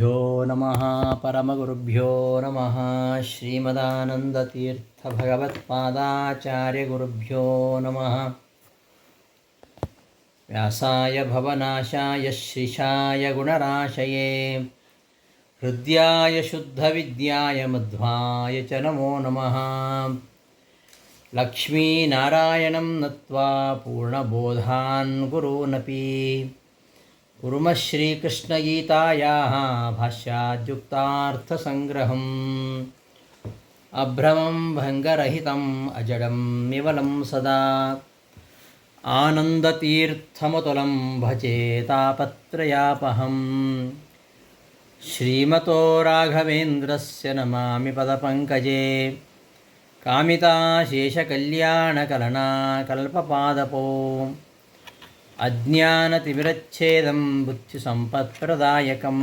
ಗುರುಭ್ಯೋ ನಮಃ ಪರಮಗುರುಭ್ಯೋ ನಮಃ ಶ್ರೀಮದಾನಂದತೀರ್ಥಭಗವತ್ಪಾದಾಚಾರ್ಯಗುರುಭ್ಯೋ ನಮಃ ವ್ಯಾಸಾಯ ಭವನಾಶಾಯ ಶ್ರೀಶಾಯ ಗುಣರಾಶಯೇ ಹೃದ್ಯಾಯ ಶುದ್ಧವಿದ್ಯಾಯ ಮಧ್ವಾಯ ಚ ನಮೋ ನಮಃ ಲಕ್ಷ್ಮೀನಾರಾಯಣಂ ನತ್ವಾ ಪೂರ್ಣಬೋಧಾನ್ ಗುರೂನಪಿ ಕುರುಮ ಶ್ರೀಕೃಷ್ಣಗೀತಾಯಾಃ ಭಾಷ್ಯಾದ್ಯುಕ್ತಾರ್ಥಸಂಗ್ರಹಂ ಅಭ್ರಮಂ ಭಂಗರಹಿತಂ ಅಜಡಂ ವಿಮಲಂ ಸದಾ ಆನಂದತೀರ್ಥಮತುಲಂ ಭಜೆ ತಾಪತ್ರಯಾಪಹಂ ಶ್ರೀಮತೋ ರಾಘವೇಂದ್ರಸ್ಯ ನಮಾಮಿ ಪದಪಂಕಜೇ ಕಾಮಿತಾಶೇಷಕಲ್ಯಾಣಕಲನಾ ಕಲ್ಪಪಾದಪೋ ಅಜ್ಞಾನತಿಮಿರಚ್ಛೇದಂ ಬುದ್ಧಿಸಂಪತ್ಪ್ರದಾಯಕಂ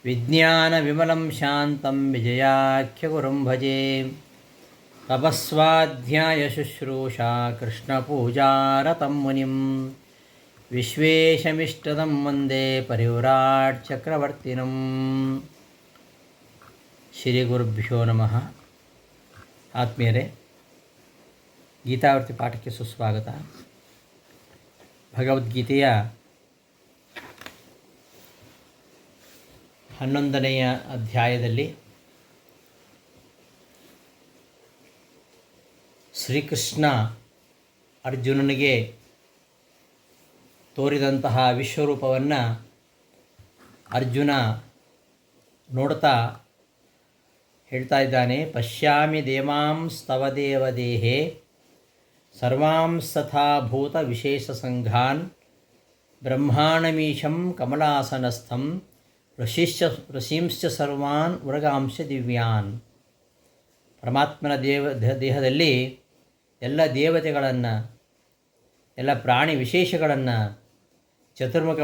ವಿಜ್ಞಾನವಿಮಲಂ ಶಾಂತಂ ವಿಜಯಾಖ್ಯಗುರುಂ ಭಜೆ ತಪಸ್ವಾಧ್ಯಾಯಶುಶ್ರೂಷಾ ಕೃಷ್ಣಪೂಜಾರತಂ ಮುನಿಂ ವಿಶ್ವೇಶಮಿಷ್ಟದಂ ವಂದೇ ಪರಿವ್ರಾಟ್ ಚಕ್ರವರ್ತಿನಂ. ಶ್ರೀ ಗುರುಭ್ಯೋ ನಮಃ. ಆತ್ಮೀಯರೇ, ಗೀತಾವರ್ತಿ ಪಾಠಕ್ಕೆ ಸುಸ್ವಾಗತ. ಭಗವದ್ಗೀತೆಯ 11ನೇ ಅಧ್ಯಾಯದಲ್ಲಿ ಶ್ರೀಕೃಷ್ಣ ಅರ್ಜುನನಿಗೆ ತೋರಿದಂತಹ ವಿಶ್ವರೂಪವನ್ನು ಅರ್ಜುನ ನೋಡ್ತಾ ಹೇಳ್ತಾ ಇದ್ದಾನೆ. ಪಶ್ಯಾಮಿ ದೇವಾಂಸ್ತವ ದೇವದೇಹೇ ಸರ್ವಾಂಸ್ತಥಾ ಭೂತ ವಿಶೇಷ ಸಂಘಾನ್ ಬ್ರಹ್ಮಾಣಮೀಶಂ ಕಮಲಾಸನಸ್ಥಂ ಋಷೀಂಶ್ಚ ಸರ್ವಾನ್ ಉರಗಾಂಶ ದಿವ್ಯಾನ್. ಪರಮಾತ್ಮನ ದೇಹದಲ್ಲಿ ಎಲ್ಲ ದೇವತೆಗಳನ್ನು, ಎಲ್ಲ ಪ್ರಾಣಿ ವಿಶೇಷಗಳನ್ನು, ಚತುರ್ಮುಖ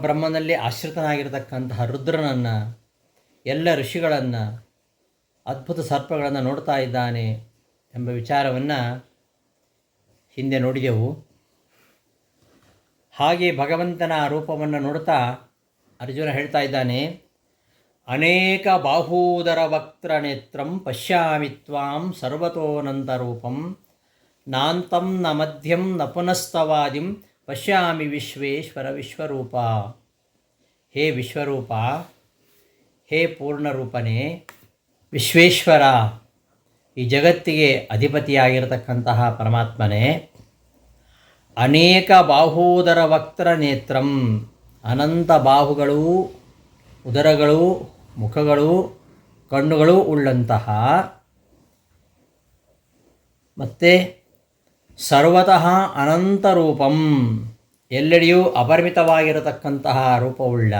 ಬ್ರಹ್ಮನಲ್ಲಿ ಆಶ್ರಿತನಾಗಿರತಕ್ಕಂತಹ ರುದ್ರನನ್ನು, ಎಲ್ಲ ಋಷಿಗಳನ್ನು, ಅದ್ಭುತ ಸರ್ಪಗಳನ್ನು ನೋಡ್ತಾ ಇದ್ದಾನೆ ಎಂಬ ವಿಚಾರವನ್ನು ಹಿಂದೆ ನೋಡಿದೆವು. ಹಾಗೆ ಭಗವಂತನ ರೂಪವನ್ನು ನೋಡ್ತಾ ಅರ್ಜುನ ಹೇಳ್ತಾ ಇದ್ದಾನೆ, ಅನೇಕ ಬಾಹೂದರ ವಕ್ತ್ರ ನೇತ್ರಂ ಪಶ್ಯಾಮಿ ತ್ವಾಂ ಸರ್ವತೋನಂತರೂಪಂ ನಾಂತಂ ನ ಮಧ್ಯಂ ನ ಪುನಸ್ತವಾದಿಂ ಪಶ್ಯಾಮಿ ವಿಶ್ವೇಶ್ವರ ವಿಶ್ವರೂಪ. ಹೇ ವಿಶ್ವರೂಪ, ಹೇ ಪೂರ್ಣರೂಪನೇ, ವಿಶ್ವೇಶ್ವರ, ಈ ಜಗತ್ತಿಗೆ ಅಧಿಪತಿಯಾಗಿರತಕ್ಕಂತಹ ಪರಮಾತ್ಮನೇ, ಅನೇಕ ಬಾಹೂದರ ವಕ್ತ್ರ ನೇತ್ರಂ, ಅನಂತ ಬಾಹುಗಳು, ಉದರಗಳು, ಮುಖಗಳು, ಕಣ್ಣುಗಳು ಉಳ್ಳಂತಹ, ಮತ್ತು ಸರ್ವತಃ ಅನಂತ ರೂಪಂ, ಎಲ್ಲೆಡೆಯೂ ಅಪರಿಮಿತವಾಗಿರತಕ್ಕಂತಹ ರೂಪವುಳ್ಳ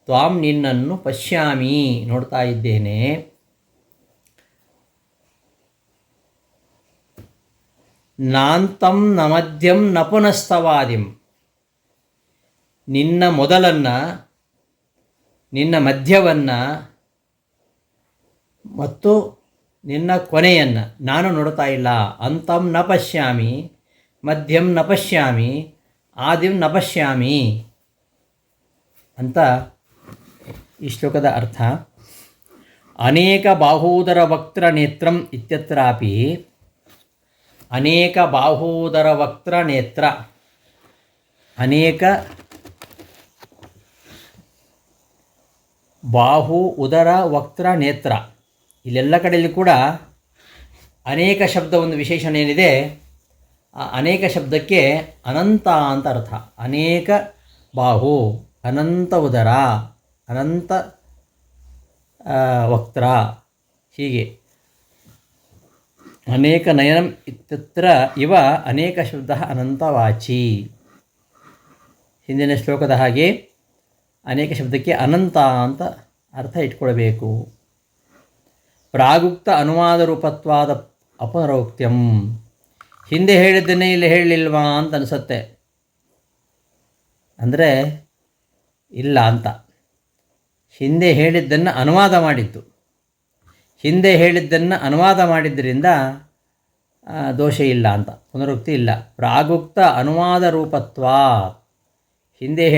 ತ್ವಾಂ, ನಿನ್ನನ್ನು ಪಶ್ಯಾಮಿ, ನೋಡ್ತಾ ಇದ್ದೇನೆ. ನಾಂತಂ ನ ಮಧ್ಯಂ ನ ಪುನಸ್ತವಾದಿಂ, ನಿನ್ನ ಮೊದಲನ್ನು, ನಿನ್ನ ಮಧ್ಯವನ್ನು ಮತ್ತು ನಿನ್ನ ಕೊನೆಯನ್ನು ನಾನು ನೋಡ್ತಾ ಇಲ್ಲ. ಅಂತಂ ನ ಪಶ್ಯಾಮಿ, ಮಧ್ಯಂ ನ ಪಶ್ಯಾಮಿ, ಆದಿಂ ನ ಪಶ್ಯಾಮಿ ಅಂತ ಈ ಶ್ಲೋಕದ ಅರ್ಥ. ಅನೇಕ ಬಾಹೂದರ ವಕ್ತ್ರ ನೇತ್ರಂ ಇತ್ಯತ್ರಾಪಿ ಅನೇಕ ಬಾಹೂದರ ವಕ್ತ್ರ ನೇತ್ರ, ಅನೇಕ ಬಾಹು ಉದರ ವಕ್ತ್ರ ನೇತ್ರ, ಇಲ್ಲೆಲ್ಲ ಕಡೆಯಲ್ಲಿ ಕೂಡ ಅನೇಕ ಶಬ್ದ ಒಂದು ವಿಶೇಷಣ ಏನಿದೆ, ಆ ಅನೇಕ ಶಬ್ದಕ್ಕೆ ಅನಂತ ಅಂತ ಅರ್ಥ. ಅನೇಕ ಬಾಹು, ಅನಂತ ಉದರ, ಅನಂತ ವಕ್ತ್ರ, ಹೀಗೆ ಅನೇಕ ನಯನಂ ಇತ್ಯತ್ರ ಇವ ಅನೇಕ ಶಬ್ದ ಅನಂತವಾಚಿ. ಹಿಂದಿನ ಶ್ಲೋಕದ ಹಾಗೆ ಅನೇಕ ಶಬ್ದಕ್ಕೆ ಅನಂತ ಅಂತ ಅರ್ಥ ಇಟ್ಕೊಳ್ಬೇಕು. ಪ್ರಾಗುಕ್ತ ಅನುವಾದ ರೂಪತ್ವಾದ ಅಪುನರೋಕ್ತ್ಯಂ, ಹಿಂದೆ ಹೇಳಿದ್ದನ್ನೇ ಇಲ್ಲಿ ಹೇಳಲಿಲ್ವಾ ಅಂತ ಅನಿಸುತ್ತೆ. ಅಂದರೆ ಇಲ್ಲ ಅಂತ, ಹಿಂದೆ ಹೇಳಿದ್ದನ್ನು ಅನುವಾದ ಮಾಡಿದ್ದು, ಹಿಂದೆ ಹೇಳಿದ್ದನ್ನು ಅನುವಾದ ಮಾಡಿದ್ದರಿಂದ ದೋಷ ಇಲ್ಲ ಅಂತ, ಪುನರುಕ್ತಿ ಇಲ್ಲ. ಪ್ರಾಗುಕ್ತ ಅನುವಾದ ರೂಪತ್ವ, ಹಿಂದೇನು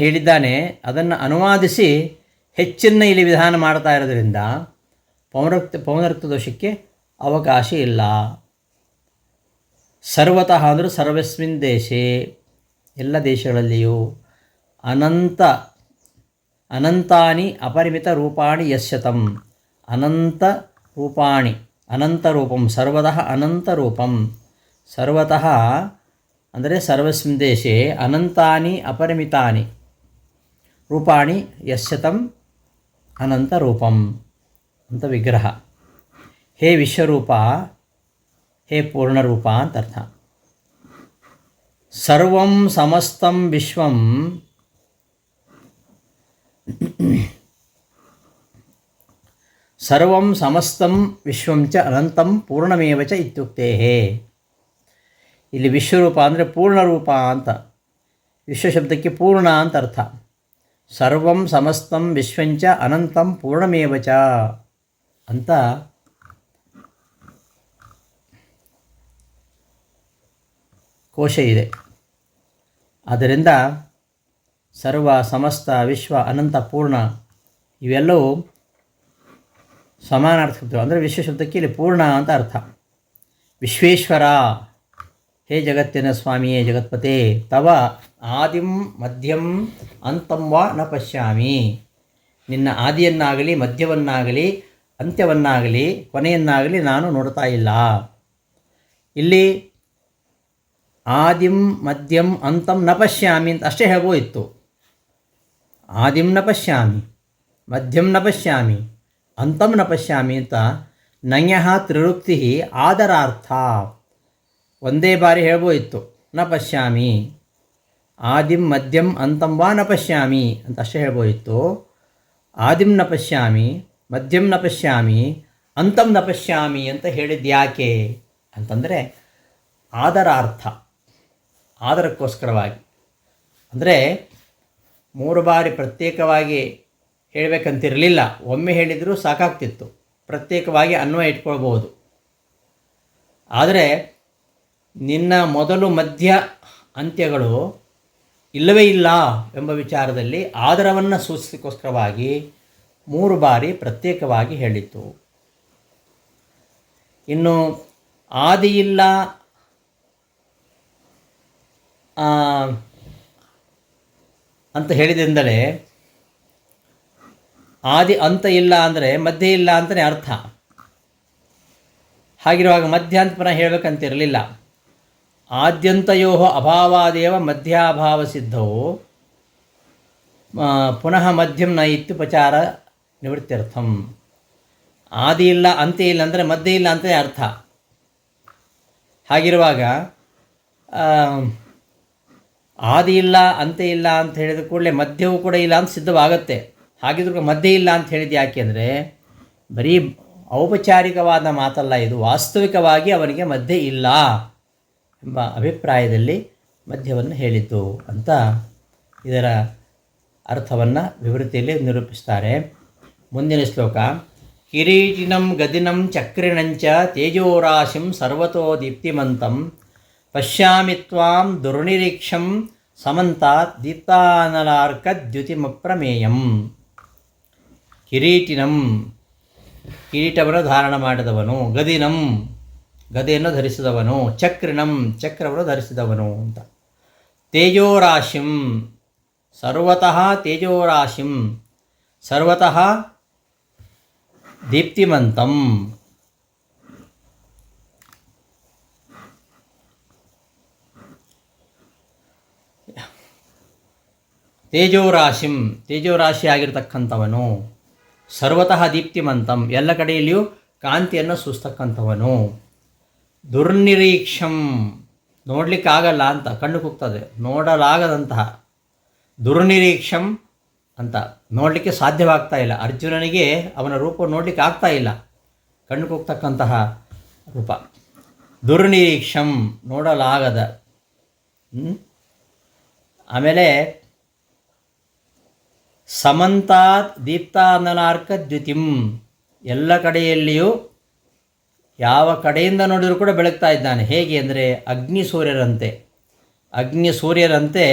ಹೇಳಿದ್ದಾನೆ ಅದನ್ನು ಅನುವಾದಿಸಿ ಹೆಚ್ಚನ್ನು ಇಲ್ಲಿ ವಿಧಾನ ಮಾಡ್ತಾ ಇರೋದ್ರಿಂದ ಪೌನರುಕ್ತ ದೋಷಕ್ಕೆ ಅವಕಾಶ ಇಲ್ಲ. ಸರ್ವತಃ ಅಂದರೆ ಸರ್ವಸ್ಮಿನ್ ದೇಶೇ, ಎಲ್ಲ ದೇಶಗಳಲ್ಲಿಯೂ, ಅನಂತಾನಿ ಅಪರಿಮಿತ ರೂಪಾಣಿ ಯಸ್ಯತಂ, ಅನಂತ ರೂಪಾಣಿ, ಅನಂತ ರೂಪಂ, ಸರ್ವತಃ ಅನಂತ ರೂಪಂ, ಸರ್ವತಃ ಅಂದರೆ ಸರ್ವಸ್ಮಿನ್ ದೇಶೇ ಅನಂತಾನಿ ಅಪರಿಮಿತಾನಿ ರೂಪಾಣಿ ಯಸ್ಯತಂ ಅನಂತ ರೂಪಂ ಅಂತ ವಿಗ್ರಹ. ಹೇ ವಿಶ್ವರೂಪ, ಹೇ ಪೂರ್ಣರೂಪ ಅಂತ ಅರ್ಥ. ಸರ್ವಂ ಸಮಸ್ತಂ ವಿಶ್ವಂ ಸರ್ವಂ ಸಮಸ್ತಂ ವಿಶ್ವಂ ಚ ಅನಂತಂ ಪೂರ್ಣಮೇವ ಚ ಇತ್ಯುಕ್ತೇಃ. ಇಲ್ಲಿ ವಿಶ್ವರೂಪ ಅಂದರೆ ಪೂರ್ಣರೂಪ ಅಂತ, ವಿಶ್ವ ಶಬ್ದಕ್ಕೆ ಪೂರ್ಣ ಅಂತ ಅರ್ಥ. ಸರ್ವಂ ಸಮಸ್ತಂ ವಿಶ್ವಂಚ ಅನಂತಂ ಪೂರ್ಣಮೇವ ಚ ಅಂತ ಕೋಶ ಇದೆ. ಆದ್ದರಿಂದ ಸರ್ವ, ಸಮಸ್ತ, ವಿಶ್ವ, ಅನಂತ, ಪೂರ್ಣ ಇವೆಲ್ಲವೂ ಸಮಾನಾರ್ಥಕ. ಅಂದರೆ ವಿಶ್ವ ಶಬ್ದಕ್ಕೆ ಇಲ್ಲಿ ಪೂರ್ಣ ಅಂತ ಅರ್ಥ. ವಿಶ್ವೇಶ್ವರ, ಹೇ ಜಗತ್ತಿನ ಸ್ವಾಮಿಯೇ ಜಗತ್ಪತೆ, ತವ ಆದಿಂ ಮಧ್ಯಂ ಅಂತಂ ವಾ ನ ಪಶ್ಯಾಮಿ, ನಿನ್ನ ಆದಿಯನ್ನಾಗಲಿ ಮಧ್ಯವನ್ನಾಗಲಿ ಅಂತ್ಯವನ್ನಾಗಲಿ ಕೊನೆಯನ್ನಾಗಲಿ ನಾನು ನೋಡ್ತಾ ಇಲ್ಲ. ಇಲ್ಲಿ ಆದಿಂ ಮಧ್ಯಂ ಅಂತಂ ನ ಪಶ್ಯಾಮಿ ಅಂತ ಅಷ್ಟೇ ಹೇಳ್ಬೋದಿತ್ತು. ಆದಿಂ ನ ಪಶ್ಯಾಮಿ, ಮಧ್ಯಂ ನ ಪಶ್ಯಾಮಿ, ಅಂತಂ ನ ಪಶ್ಯಾಮಿ ಅಂತ ನಞಃ ತ್ರಿರುಕ್ತಿ ಆದರಾರ್ಥ ಒಂದೇ ಬಾರಿ ಹೇಳ್ಬೋದಿತ್ತು. ನ ಪಶ್ಯಾಮಿ, ಆದಿಂ ಮಧ್ಯಂ ಅಂತಂ ವಾ ನ ಪಶ್ಯಾಮಿ ಅಂತ ಅಷ್ಟೇ ಹೇಳ್ಬೋದಿತ್ತು. ಆದಿಂ ನ ಪಶ್ಯಾಮಿ, ಮಧ್ಯಂ ನ ಪಶ್ಯಾಮಿ, ಅಂತಂ ನ ಪಶ್ಯಾಮಿ ಅಂತ ಹೇಳಿದ್ದು ಯಾಕೆ ಅಂತಂದರೆ ಆದರಾರ್ಥ, ಆದರಕ್ಕೋಸ್ಕರವಾಗಿ. ಅಂದರೆ 3 ಬಾರಿ ಪ್ರತ್ಯೇಕವಾಗಿ ಹೇಳಬೇಕಂತಿರಲಿಲ್ಲ, ಒಮ್ಮೆ ಹೇಳಿದರೂ ಸಾಕಾಗ್ತಿತ್ತು, ಪ್ರತ್ಯೇಕವಾಗಿ ಅನ್ವಯ ಇಟ್ಕೊಳ್ಬೋದು. ಆದರೆ ನಿನ್ನ ಮೊದಲು ಮಧ್ಯ ಅಂತ್ಯಗಳು ಇಲ್ಲವೇ ಇಲ್ಲ ಎಂಬ ವಿಚಾರದಲ್ಲಿ ಆದರವನ್ನು ಸೂಚಿಸಲಿಕ್ಕೋಸ್ಕರವಾಗಿ 3 ಬಾರಿ ಪ್ರತ್ಯೇಕವಾಗಿ ಹೇಳಿತ್ತು. ಇನ್ನು ಆದಿಯಿಲ್ಲ ಅಂತ ಹೇಳಿದ್ರಿಂದಲೇ ಆದಿ ಅಂತ ಇಲ್ಲ ಅಂದರೆ ಮಧ್ಯೆ ಇಲ್ಲ ಅಂತಲೇ ಅರ್ಥ. ಹಾಗಿರುವಾಗ ಮಧ್ಯ ಅಂತ ಪುನಃ ಹೇಳಬೇಕಂತಿರಲಿಲ್ಲ. ಆದ್ಯಂತಯೋ ಅಭಾವಾದೇವ ಮಧ್ಯಾಭಾವ ಸಿದ್ಧವು ಪುನಃ ಮಧ್ಯಂ ನ ಇತ್ಯುಪಚಾರ ನಿವೃತ್ತ್ಯರ್ಥಂ. ಆದಿ ಇಲ್ಲ ಅಂತ್ಯ ಇಲ್ಲ ಅಂದರೆ ಮಧ್ಯೆ ಇಲ್ಲ ಅಂತಲೇ ಅರ್ಥ. ಹಾಗಿರುವಾಗ ಆದಿ ಇಲ್ಲ ಅಂತ್ಯ ಇಲ್ಲ ಅಂತ ಹೇಳಿದ ಕೂಡಲೇ ಮಧ್ಯವೂ ಕೂಡ ಇಲ್ಲ ಅಂತ ಸಿದ್ಧವಾಗುತ್ತೆ. ಹಾಗಿದ್ರು ಮಧ್ಯೆ ಇಲ್ಲ ಅಂತ ಹೇಳಿದ್ದು ಯಾಕೆ ಅಂದರೆ ಬರೀ ಔಪಚಾರಿಕವಾದ ಮಾತಲ್ಲ, ಇದು ವಾಸ್ತವಿಕವಾಗಿ ಅವನಿಗೆ ಮಧ್ಯೆ ಇಲ್ಲ ಎಂಬ ಅಭಿಪ್ರಾಯದಲ್ಲಿ ಮಧ್ಯವನ್ನು ಹೇಳಿದ್ದು ಅಂತ ಇದರ ಅರ್ಥವನ್ನು ವಿವೃತಿಯಲ್ಲಿ ನಿರೂಪಿಸ್ತಾರೆ. ಮುಂದಿನ ಶ್ಲೋಕ. ಕಿರೀಟಿನಂ ಗದಿನಂ ಚಕ್ರಿಣಂಚ ತೇಜೋರಾಶಿಂ ಸರ್ವತೋ ದೀಪ್ತಿಮಂತಂ ಪಶ್ಯಾಮಿ ತ್ವಾಂ ದುರ್ನಿರೀಕ್ಷಂ ಸಮಂತಾತ್ ದೀಪ್ತಾನಲಾರ್ಕದ್ಯುತಿಮಪ್ರಮೇಯಂ. ಕಿರೀಟಿನಂ, ಕಿರೀಟವನ್ನು ಧಾರಣ ಮಾಡಿದವನು, ಗದಿನಂ, ಗದೆಯನ್ನು ಧರಿಸಿದವನು, ಚಕ್ರಿಣಂ, ಚಕ್ರವನ್ನು ಧರಿಸಿದವನು ಅಂತ. ತೇಜೋರಾಶಿಂ, ಸರ್ವತಃ ತೇಜೋರಾಶಿಂ, ಸರ್ವತಃ ದೀಪ್ತಿಮಂತಂ. ತೇಜೋರಾಶಿಂ, ತೇಜೋರಾಶಿಯಾಗಿರ್ತಕ್ಕಂಥವನು. ಸರ್ವತಃ ದೀಪ್ತಿಮಂತಂ, ಎಲ್ಲ ಕಡೆಯಲ್ಲಿಯೂ ಕಾಂತಿಯನ್ನು ಸೂಸ್ತಕ್ಕಂಥವನು. ದುರ್ನಿರೀಕ್ಷಂ, ನೋಡಲಿಕ್ಕಾಗಲ್ಲ ಅಂತ, ಕಣ್ಣು ಕುಗ್ತದೆ, ನೋಡಲಾಗದಂತಹ. ದುರ್ನಿರೀಕ್ಷಂ ಅಂತ ನೋಡಲಿಕ್ಕೆ ಸಾಧ್ಯವಾಗ್ತಾ ಇಲ್ಲ. ಅರ್ಜುನನಿಗೆ ಅವನ ರೂಪ ನೋಡಲಿಕ್ಕೆ ಆಗ್ತಾ ಇಲ್ಲ, ಕಣ್ಣು ಕುಗ್ತಕ್ಕಂತಹ ರೂಪ. ದುರ್ನಿರೀಕ್ಷಂ, ನೋಡಲಾಗದ. ಆಮೇಲೆ ಸಮಂತಾತ್ ದೀಪ್ತಾನಲಾರ್ಕ ದ್ಯುತಿಂ, ಎಲ್ಲ ಕಡೆಯಲ್ಲಿಯೂ ಯಾವ ಕಡೆಯಿಂದ ನೋಡಿದರೂ ಕೂಡ ಬೆಳಗ್ತಾ ಇದ್ದಾನೆ. ಹೇಗೆ ಅಂದರೆ ಅಗ್ನಿ ಸೂರ್ಯರಂತೆ. ಅಗ್ನಿ ಸೂರ್ಯರಂತೆ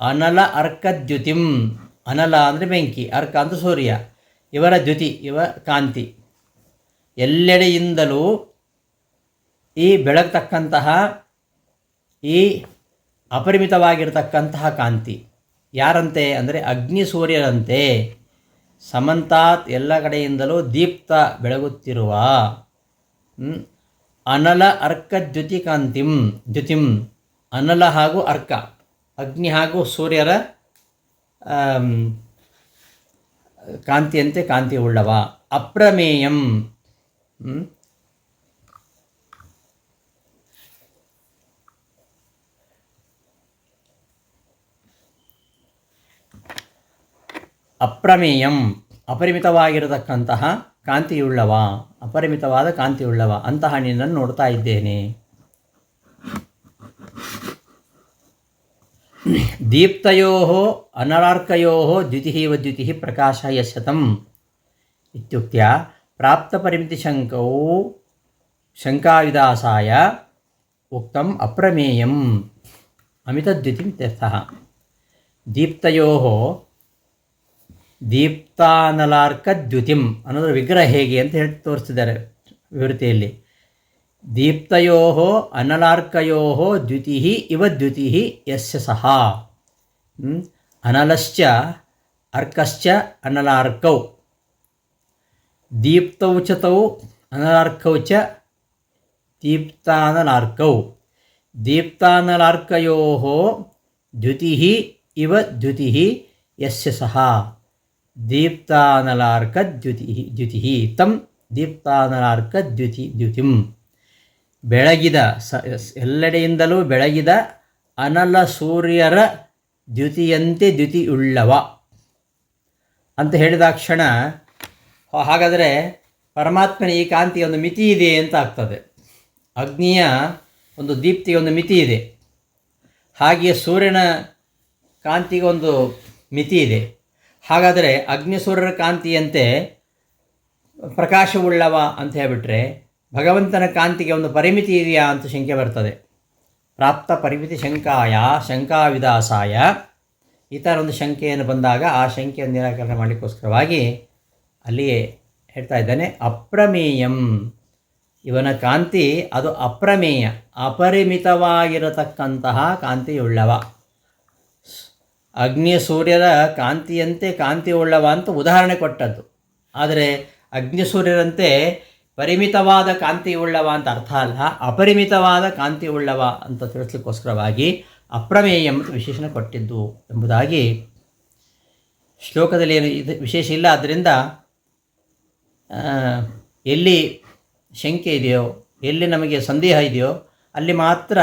ಅನಲ ಅರ್ಕದ್ಯುತಿಂ, ಅನಲ ಅಂದರೆ ಬೆಂಕಿ, ಅರ್ಕ ಅಂತ ಸೂರ್ಯ, ಇವರ ದ್ಯುತಿ ಇವ ಕಾಂತಿ, ಎಲ್ಲೆಡೆಯಿಂದಲೂ ಈ ಬೆಳಗ್ತಕ್ಕಂತಹ ಈ ಅಪರಿಮಿತವಾಗಿರತಕ್ಕಂತಹ ಕಾಂತಿ ಯಾರಂತೆ ಅಂದರೆ ಅಗ್ನಿ ಸೂರ್ಯರಂತೆ ಸಮಂತಾತ್ ಎಲ್ಲ ಕಡೆಯಿಂದಲೂ ದೀಪ್ತ ಬೆಳಗುತ್ತಿರುವ ಅನಲ ಅರ್ಕ ದ್ಯುತಿ ಕಾಂತಿಂ, ದ್ಯುತಿಂ ಅನಲ ಹಾಗೂ ಅರ್ಕ, ಅಗ್ನಿ ಹಾಗೂ ಸೂರ್ಯರ ಕಾಂತಿಯಂತೆ ಕಾಂತಿ ಉಳ್ಳವ, ಅಪ್ರಮೇಯಂ, ಅಪ್ರಮೇಯಂ ಅಪರಿಮಿತವಾಗಿರತಕ್ಕಂತಹ ಕಾಂತಿಯುಳ್ಳವ, ಅಪರಿಮಿತವಾದ ಕಾಂತಿಯುಳ್ಳವ ಅಂತಹ ನಿನ್ನನ್ನು ನೋಡ್ತಾ ಇದ್ದೇನೆ. ದೀಪ್ತಯೋ ಅನಲಾರ್ಕಯೋ ದ್ಯುತಿಃ ದ್ಯುತಿಃ ಪ್ರಕಾಶ ಯಶತಂ ಇತ್ಯುಕ್ತ್ಯ ಪ್ರಾಪ್ತಪರಿಮಿತಿಶಂಕೌ ಶಂಕಾವಿದಾಸಾಯ ಉಕ್ತಂ ಅಪ್ರಮೇಯಂ ಅಮಿತದ್ಯುತಿಂ ತೀರ್ಥಃ. ದೀಪ್ತಯೋ ದೀಪ್ತಾನಲಾರ್ಕದ್ಯುತಿಂ ಅನ್ನೋದ್ರ ವಿಗ್ರಹ ಹೇಗೆ ಅಂತ ಹೇಳಿ ತೋರಿಸ್ತಿದ್ದಾರೆ ವಿವೃತಿಯಲ್ಲಿ. ದೀಪ್ತಯೋ ಅನಲಾರ್ಕಯೋ ದ್ಯುತಿಃ ಇವ ದ್ಯುತಿಃ ಯಸ್ಯ ಸಹ. ಅನಲಶ್ಚ ಅರ್ಕಶ್ಚ ಅನಲಾರ್ಕೌ ದೀಪ್ತೌ ಚ ತೌ ಅನಲಾರ್ಕೌ ಚ ದೀಪ್ತಾನಲಾರ್ಕೌ ದೀಪ್ತಾನಲಾರ್ಕಯೋ ದ್ಯುತಿಃ ಇವ ದ್ಯುತಿಃ ಯಸ್ಯ ಸಹ ದೀಪ್ತಾನಲಾರ್ಕದ್ಯುತಿಃ ದ್ಯುತಿಃ ತಂ ದೀಪ್ತಾನಲಾರ್ಕದ್ಯುತಿಂ. ಬೆಳಗಿದ ಎಲ್ಲೆಡೆಯಿಂದಲೂ ಬೆಳಗಿದ ಅನಲ ಸೂರ್ಯರ ದ್ಯುತಿಯಂತೆ ದ್ಯುತಿಯುಳ್ಳವ ಅಂತ ಹೇಳಿದಾಕ್ಷಣ ಹಾಗಾದರೆ ಪರಮಾತ್ಮನ ಈ ಕಾಂತಿಯ ಒಂದು ಮಿತಿ ಇದೆ ಅಂತ ಆಗ್ತದೆ. ಅಗ್ನಿಯ ಒಂದು ದೀಪ್ತಿಗೆ ಒಂದು ಮಿತಿ ಇದೆ, ಹಾಗೆಯೇ ಸೂರ್ಯನ ಕಾಂತಿಗೆ ಒಂದು ಮಿತಿ ಇದೆ. ಹಾಗಾದರೆ ಅಗ್ನಿ ಸೂರ್ಯರ ಕಾಂತಿಯಂತೆ ಪ್ರಕಾಶವುಳ್ಳವ ಅಂತ ಹೇಳಿಬಿಟ್ರೆ ಭಗವಂತನ ಕಾಂತಿಗೆ ಒಂದು ಪರಿಮಿತಿ ಇದೆಯಾ ಅಂತ ಶಂಕೆ ಬರ್ತದೆ. ಪ್ರಾಪ್ತ ಪರಿಮಿತಿ ಶಂಕಾಯ ಶಂಕಾವಿದಾಸಾಯ ಈ ಥರ ಒಂದು ಶಂಕೆಯನ್ನು ಬಂದಾಗ ಆ ಶಂಕೆಯನ್ನು ನಿರಾಕರಣೆ ಮಾಡಲಿಕ್ಕೋಸ್ಕರವಾಗಿ ಅಲ್ಲಿಯೇ ಹೇಳ್ತಾ ಇದ್ದಾನೆ ಅಪ್ರಮೇಯಂ. ಇವನ ಕಾಂತಿ ಅದು ಅಪ್ರಮೇಯ, ಅಪರಿಮಿತವಾಗಿರತಕ್ಕಂತಹ ಕಾಂತಿಯುಳ್ಳವ. ಅಗ್ನಿ ಸೂರ್ಯರ ಕಾಂತಿಯಂತೆ ಕಾಂತಿ ಉಳ್ಳವ ಅಂತ ಉದಾಹರಣೆ ಕೊಟ್ಟದ್ದು. ಆದರೆ ಅಗ್ನಿ ಸೂರ್ಯರಂತೆ ಪರಿಮಿತವಾದ ಕಾಂತಿ ಉಳ್ಳವ ಅಂತ ಅರ್ಥ ಅಲ್ಲ, ಅಪರಿಮಿತವಾದ ಕಾಂತಿ ಉಳ್ಳವ ಅಂತ ತಿಳಿಸ್ಲಿಕ್ಕೋಸ್ಕರವಾಗಿ ಅಪ್ರಮೇಯ ಮತ್ತು ವಿಶೇಷಣ ಕೊಟ್ಟಿದ್ದು ಎಂಬುದಾಗಿ ಶ್ಲೋಕದಲ್ಲಿ ಏನು ಇದು ವಿಶೇಷ ಇಲ್ಲ. ಆದ್ದರಿಂದ ಎಲ್ಲಿ ಶಂಕೆ ಇದೆಯೋ, ಎಲ್ಲಿ ನಮಗೆ ಸಂದೇಹ ಇದೆಯೋ ಅಲ್ಲಿ ಮಾತ್ರ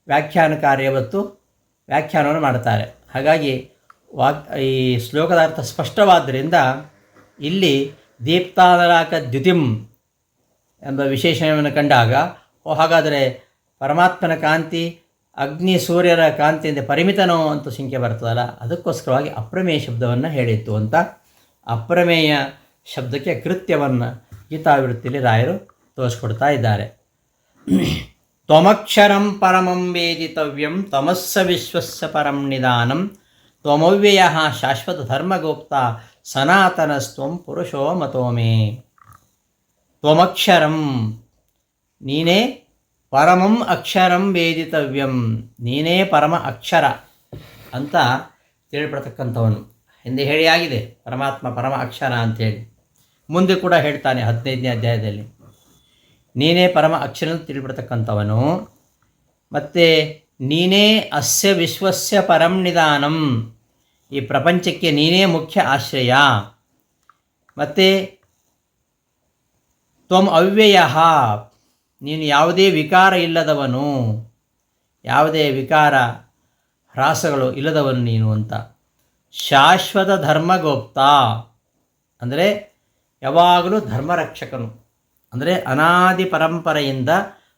ವ್ಯಾಖ್ಯಾನಕಾರ ಯಾವತ್ತು ವ್ಯಾಖ್ಯಾನವನ್ನು ಮಾಡ್ತಾರೆ. ಹಾಗಾಗಿ ಈ ಶ್ಲೋಕದ ಅರ್ಥ ಸ್ಪಷ್ಟವಾದ್ದರಿಂದ ಇಲ್ಲಿ ದೀಪ್ತಾನಲಾಕ ದ್ಯುತಿಂ ಎಂಬ ವಿಶೇಷಣವನ್ನು ಕಂಡಾಗ ಹಾಗಾದರೆ ಪರಮಾತ್ಮನ ಕಾಂತಿ ಅಗ್ನಿ ಸೂರ್ಯರ ಕಾಂತಿಯಿಂದ ಪರಿಮಿತನೋ ಅಂತ ಶಂಕೆ ಬರ್ತದಲ್ಲ, ಅದಕ್ಕೋಸ್ಕರವಾಗಿ ಅಪ್ರಮೇಯ ಶಬ್ದವನ್ನು ಹೇಳಿತ್ತು ಅಂತ ಅಪ್ರಮೇಯ ಶಬ್ದಕ್ಕೆ ಕೃತ್ಯವನ್ನು ಗೀತಾವಿವೃತ್ತಿಯಲ್ಲಿ ರಾಯರು ತೋರಿಸ್ಕೊಡ್ತಾ ಇದ್ದಾರೆ. ತ್ವಮಕ್ಷರಂ ಪರಮಂ ವೇದಿತವ್ಯಂ ತ್ವಮಸ್ಸ ವಿಶ್ವಸ್ಯ ಪರಂ ನಿಧಾನಂ ತ್ವಮವ್ಯಯಃ ಶಾಶ್ವತ ಧರ್ಮಗೋಪ್ತ ಸನಾತನಸ್ತ್ವಂ ಪುರುಷೋ ಮತೋ ಮೇ. ತ್ವಮಕ್ಷರಂ ನೀನೇ ಪರಮಂ ಅಕ್ಷರಂ ವೇದಿತವ್ಯಂ, ನೀನೇ ಪರಮ ಅಕ್ಷರ ಅಂತ ತಿಳಿಪಡ್ತಕ್ಕಂಥವನು. ಹಿಂದೆ ಹೇಳಿ ಆಗಿದೆ ಪರಮಾತ್ಮ ಪರಮ ಅಕ್ಷರ ಅಂಥೇಳಿ. ಮುಂದೆ ಕೂಡ ಹೇಳ್ತಾನೆ 15ನೇ ಅಧ್ಯಾಯದಲ್ಲಿ ನೀನೇ ಪರಮ ಅಕ್ಷರ ಅಂತ ತಿಳಿಬಿಡ್ತಕ್ಕಂಥವನು. ಮತ್ತು ನೀನೇ ಅಸ್ಯ ವಿಶ್ವಸ್ಯ ಪರಂ ನಿಧಾನಂ, ಈ ಪ್ರಪಂಚಕ್ಕೆ ನೀನೇ ಮುಖ್ಯ ಆಶ್ರಯ. ಮತ್ತು ತ್ವಂ ಅವ್ಯಯ, ನೀನು ಯಾವುದೇ ವಿಕಾರ ಇಲ್ಲದವನು, ಯಾವುದೇ ವಿಕಾರ ಹ್ರಾಸಗಳು ಇಲ್ಲದವನು ನೀನು ಅಂತ. ಶಾಶ್ವತ ಧರ್ಮಗೋಪ್ತ ಅಂದರೆ ಯಾವಾಗಲೂ ಧರ್ಮರಕ್ಷಕನು, ಅಂದರೆ ಅನಾದಿ ಪರಂಪರೆಯಿಂದ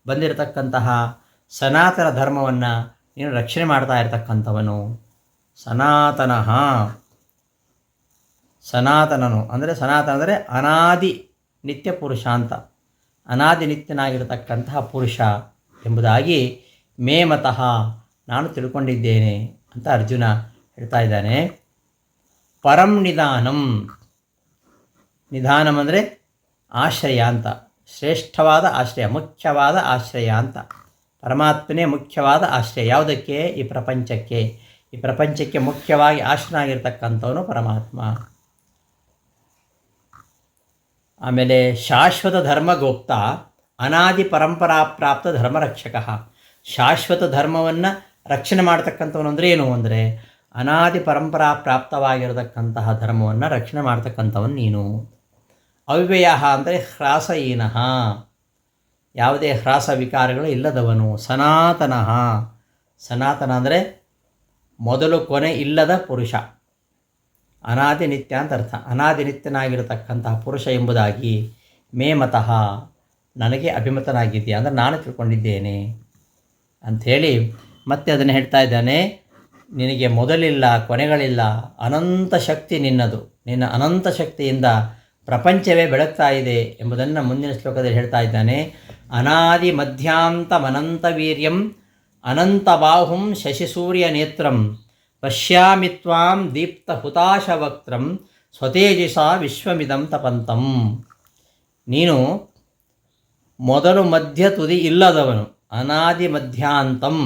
ಬಂದಿರತಕ್ಕಂತಹ ಸನಾತನ ಧರ್ಮವನ್ನು ನೀನು ರಕ್ಷಣೆ ಮಾಡ್ತಾ ಇರತಕ್ಕಂಥವನು. ಸನಾತನನು ಅಂದರೆ ಸನಾತನ ಅಂದರೆ ಅನಾದಿ ನಿತ್ಯ ಪುರುಷ ಅಂತ, ಅನಾದಿ ನಿತ್ಯನಾಗಿರತಕ್ಕಂತಹ ಪುರುಷ ಎಂಬುದಾಗಿ ಮೇ ಮತಃ, ನಾನು ತಿಳ್ಕೊಂಡಿದ್ದೇನೆ ಅಂತ ಅರ್ಜುನ ಹೇಳ್ತಾ ಇದ್ದಾನೆ. ಪರಂ ನಿಧಾನಂ, ನಿಧಾನಂ ಅಂದರೆ ಆಶ್ರಯ ಅಂತ, ಶ್ರೇಷ್ಠವಾದ ಆಶ್ರಯ, ಮುಖ್ಯವಾದ ಆಶ್ರಯ ಅಂತ. ಪರಮಾತ್ಮನೇ ಮುಖ್ಯವಾದ ಆಶ್ರಯ. ಯಾವುದಕ್ಕೆ? ಈ ಪ್ರಪಂಚಕ್ಕೆ. ಈ ಪ್ರಪಂಚಕ್ಕೆ ಮುಖ್ಯವಾಗಿ ಆಶ್ರನಾಗಿರ್ತಕ್ಕಂಥವನು ಪರಮಾತ್ಮ. ಆಮೇಲೆ ಶಾಶ್ವತ ಧರ್ಮಗೋಪ್ತ ಅನಾದಿ ಪರಂಪರಾ ಪ್ರಾಪ್ತ ಧರ್ಮರಕ್ಷಕ. ಶಾಶ್ವತ ಧರ್ಮವನ್ನು ರಕ್ಷಣೆ ಮಾಡ್ತಕ್ಕಂಥವನು ಅಂದರೆ ಏನು ಅಂದರೆ ಅನಾದಿ ಪರಂಪರಾ ಪ್ರಾಪ್ತವಾಗಿರತಕ್ಕಂತಹ ಧರ್ಮವನ್ನು ರಕ್ಷಣೆ ಮಾಡ್ತಕ್ಕಂಥವನು ನೀನು. ಅವ್ಯಯ ಅಂದರೆ ಹ್ರಾಸಹೀನಃ, ಯಾವುದೇ ಹ್ರಾಸ ವಿಕಾರಗಳು ಇಲ್ಲದವನು. ಸನಾತನಃ, ಸನಾತನ ಅಂದರೆ ಮೊದಲು ಕೊನೆ ಇಲ್ಲದ ಪುರುಷ. ಅನಾದಿ ನಿತ್ಯ ಅಂತ ಅರ್ಥ. ಅನಾದಿ ನಿತ್ಯನಾಗಿರತಕ್ಕಂತಹ ಪುರುಷ ಎಂಬುದಾಗಿ. ಮೇ ಮತಃ, ನನಗೆ ಅಭಿಮತನಾಗಿದೆಯಾ ಅಂದರೆ ನಾನು ತಿಳ್ಕೊಂಡಿದ್ದೇನೆ ಅಂಥೇಳಿ ಮತ್ತೆ ಅದನ್ನು ಹೇಳ್ತಾ ಇದ್ದಾನೆ. ನಿನಗೆ ಮೊದಲಿಲ್ಲ, ಕೊನೆಗಳಿಲ್ಲ, ಅನಂತ ಶಕ್ತಿ ನಿನ್ನದು. ನಿನ್ನ ಅನಂತ ಶಕ್ತಿಯಿಂದ ಪ್ರಪಂಚವೇ ಬೆಳಗ್ತಾ ಇದೆ ಎಂಬುದನ್ನು ಮುಂದಿನ ಶ್ಲೋಕದಲ್ಲಿ ಹೇಳ್ತಾ ಇದ್ದಾನೆ. ಅನಾದಿ ಮಧ್ಯಾಂತಮನಂತ ವೀರ್ಯಂ ಅನಂತ ಬಾಹುಂ ಶಶಿಸೂರ್ಯ ನೇತ್ರಂ ಪಶ್ಯಾಮಿ ತ್ವಾಂ ದೀಪ್ತ ಹುತಾಶವಕ್ತ್ರಂ ಸ್ವತೇಜಸಾ ವಿಶ್ವಮಿದಂ ತಪಂತಂ. ನೀನು ಮೊದಲು ಮಧ್ಯ ತುದಿ ಇಲ್ಲದವನು, ಅನಾದಿ ಮಧ್ಯಾಂತಂ.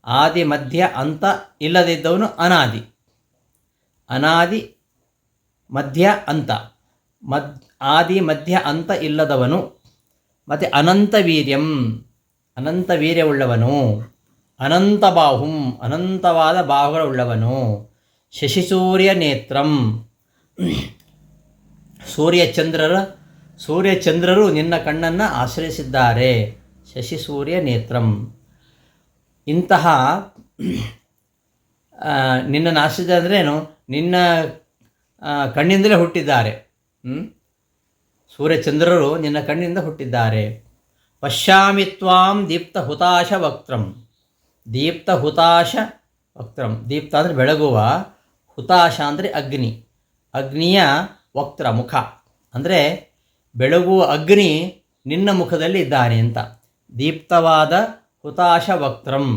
ಆದಿ ಮಧ್ಯ ಅಂತ ಇಲ್ಲದಿದ್ದವನು ಅನಾದಿ. ಅನಾದಿ ಮಧ್ಯ ಅಂತ, ಆದಿ ಮಧ್ಯ ಅಂತ ಇಲ್ಲದವನು. ಮತ್ತು ಅನಂತ ವೀರ್ಯಂ, ಅನಂತ ವೀರ್ಯವುಳ್ಳವನು. ಅನಂತ ಬಾಹುಂ, ಅನಂತವಾದ ಬಾಹುಗಳುಳ್ಳವನು. ಶಶಿಸೂರ್ಯ ನೇತ್ರಂ, ಸೂರ್ಯಚಂದ್ರರು ನಿನ್ನ ಕಣ್ಣನ್ನು ಆಶ್ರಯಿಸಿದ್ದಾರೆ. ಶಶಿಸೂರ್ಯ ನೇತ್ರಂ. ಇಂತಹ ನಿನ್ನನ್ನು ಆಶ್ರಯಿಸಿದ ಅಂದ್ರೇನು? ನಿನ್ನ ಕಣ್ಣಿಂದಲೇ ಹುಟ್ಟಿದ್ದಾರೆ. ಸೂರ್ಯಚಂದ್ರರು ನಿನ್ನ ಕಣ್ಣಿಂದ ಹುಟ್ಟಿದ್ದಾರೆ. ಪಶ್ಯಾಮಿ ತ್ವಾಂ ದೀಪ್ತ ಹುತಾಶ ವಕ್ತ್ರಂ. ದೀಪ್ತ ಹುತಾಶ ವಕ್ತ್ರಂ, ದೀಪ್ತ ಅಂದರೆ ಬೆಳಗುವ, ಹುತಾಶ ಅಂದರೆ ಅಗ್ನಿ. ಅಗ್ನಿಯ ವಕ್ತ್ರ, ಮುಖ ಅಂದರೆ ಬೆಳಗುವ ಅಗ್ನಿ ನಿನ್ನ ಮುಖದಲ್ಲಿ ಇದ್ದಾನೆ ಅಂತ. ದೀಪ್ತವಾದ ಹುತಾಶ ವಕ್ತ್ರಂ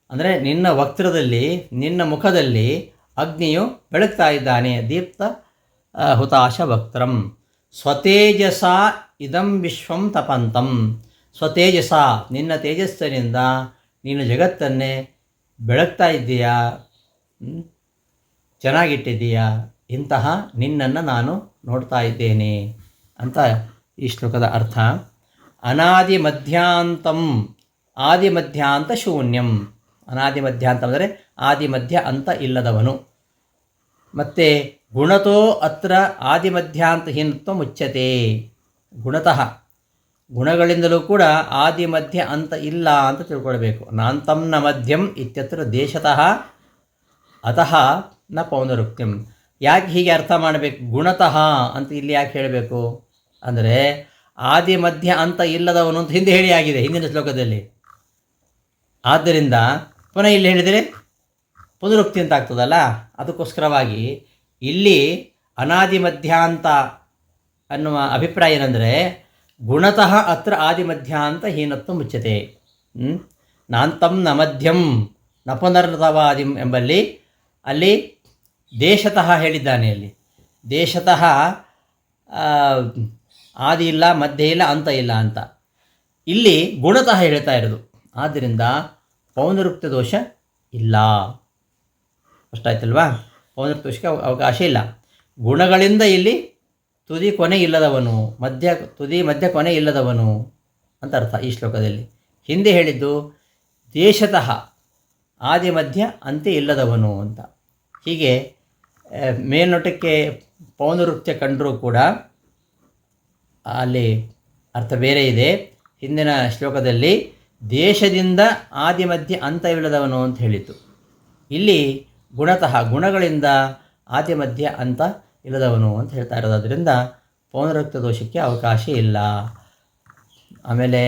ಅಂದರೆ ನಿನ್ನ ವಕ್ತ್ರದಲ್ಲಿ, ನಿನ್ನ ಮುಖದಲ್ಲಿ ಅಗ್ನಿಯು ಬೆಳಗ್ತಾ ಇದ್ದಾನೆ. ದೀಪ್ತ ಹುತಾಶ ವಕ್ತ್ರಂ. ಸ್ವತೇಜಸ ಇದಂ ವಿಶ್ವಂ ತಪಂತಂ. ಸ್ವತೇಜಸ, ನಿನ್ನ ತೇಜಸ್ಸಿನಿಂದ ನೀನು ಜಗತ್ತನ್ನೇ ಬೆಳಗ್ತಾ ಇದ್ದೀಯಾ, ಚೆನ್ನಾಗಿಟ್ಟಿದ್ದೀಯಾ. ಇಂತಹ ನಿನ್ನನ್ನು ನಾನು ನೋಡ್ತಾ ಇದ್ದೇನೆ ಅಂತ ಈ ಶ್ಲೋಕದ ಅರ್ಥ. ಅನಾದಿ ಮಧ್ಯಾಂತಂ, ಆದಿ ಮಧ್ಯಾಂತ ಶೂನ್ಯಂ. ಅನಾದಿ ಮಧ್ಯಾಂತ ಅಂದರೆ ಆದಿ ಮಧ್ಯ ಅಂತ ಇಲ್ಲದವನು. ಮತ್ತು ಗುಣತೋ ಅತ್ರ ಆದಿ ಮಧ್ಯಾಂತ ಹೀನತ್ವ ಮುಚ್ಚತೆ. ಗುಣತಃ, ಗುಣಗಳಿಂದಲೂ ಕೂಡ ಆದಿ ಮಧ್ಯ ಅಂತ ಇಲ್ಲ ಅಂತ ತಿಳ್ಕೊಳ್ಬೇಕು. ನಾಂತಂ ನ ಮಧ್ಯಂ ಇತ್ಯತ್ರ ದೇಶತಃ ಅತಃ ನ ಪೌನರುಕ್ತಿಂ. ಯಾಕೆ ಹೀಗೆ ಅರ್ಥ ಮಾಡಬೇಕು? ಗುಣತಃ ಅಂತ ಇಲ್ಲಿ ಯಾಕೆ ಹೇಳಬೇಕು ಅಂದರೆ ಆದಿ ಮಧ್ಯ ಅಂತ ಇಲ್ಲದವನು ಅಂತ ಹಿಂದೆ ಹೇಳಿ ಆಗಿದೆ ಹಿಂದಿನ ಶ್ಲೋಕದಲ್ಲಿ. ಆದ್ದರಿಂದ ಪುನಃ ಇಲ್ಲಿ ಹೇಳಿದರೆ ಪುನರುಕ್ತಿ ಅಂತ ಆಗ್ತದಲ್ಲ, ಅದಕ್ಕೋಸ್ಕರವಾಗಿ ಇಲ್ಲಿ ಅನಾದಿ ಮಧ್ಯಾಂತ ಅನ್ನುವ ಅಭಿಪ್ರಾಯ ಏನಂದರೆ ಗುಣತಃ ಅತ್ರ ಆದಿ ಮಧ್ಯಾಂತ ಹೀನತ್ವ ಮುಚ್ಚತೆ. ನಾಂತಂ ನ ಮಧ್ಯಂ ನ ಪುನರ್ತವಾದಿಂ ಎಂಬಲ್ಲಿ ಅಲ್ಲಿ ದೇಶತಃ ಹೇಳಿದ್ದಾನೆ. ಅಲ್ಲಿ ದೇಶತಃ ಆದಿ ಇಲ್ಲ, ಮಧ್ಯ ಇಲ್ಲ, ಅಂತ ಇಲ್ಲ ಅಂತ. ಇಲ್ಲಿ ಗುಣತಃ ಹೇಳ್ತಾ ಇರೋದು. ಆದ್ದರಿಂದ ಪೌನರುಕ್ತ ದೋಷ ಇಲ್ಲ. ಅಷ್ಟಾಯ್ತಲ್ವಾ? ಪೌನರುಕ್ತ ದೋಷಕ್ಕೆ ಅವಕಾಶ ಇಲ್ಲ. ಗುಣಗಳಿಂದ ಇಲ್ಲಿ ತುದಿ ಕೊನೆ ಇಲ್ಲದವನು, ತುದಿ ಮಧ್ಯ ಕೊನೆ ಇಲ್ಲದವನು ಅಂತ ಅರ್ಥ ಈ ಶ್ಲೋಕದಲ್ಲಿ. ಹಿಂದೆ ಹೇಳಿದ್ದು ದೇಶತಃ ಆದಿ ಮಧ್ಯ ಅಂತೆ ಇಲ್ಲದವನು ಅಂತ. ಹೀಗೆ ಮೇಲ್ನೋಟಕ್ಕೆ ಪೌನರುಕ್ತ ಕಂಡರೂ ಕೂಡ ಅಲ್ಲಿ ಅರ್ಥ ಬೇರೆ ಇದೆ. ಹಿಂದಿನ ಶ್ಲೋಕದಲ್ಲಿ ದೇಶದಿಂದ ಆದಿ ಮಧ್ಯ ಅಂತ ಇಲ್ಲದವನು ಅಂತ ಹೇಳಿತು. ಇಲ್ಲಿ ಗುಣತಃ, ಗುಣಗಳಿಂದ ಆದಿ ಮಧ್ಯ ಅಂತ ಇಲ್ಲದವನು ಅಂತ ಹೇಳ್ತಾ ಇರೋದಾದ್ರಿಂದ ಪೌನರುಕ್ತ ದೋಷಕ್ಕೆ ಅವಕಾಶ ಇಲ್ಲ. ಆಮೇಲೆ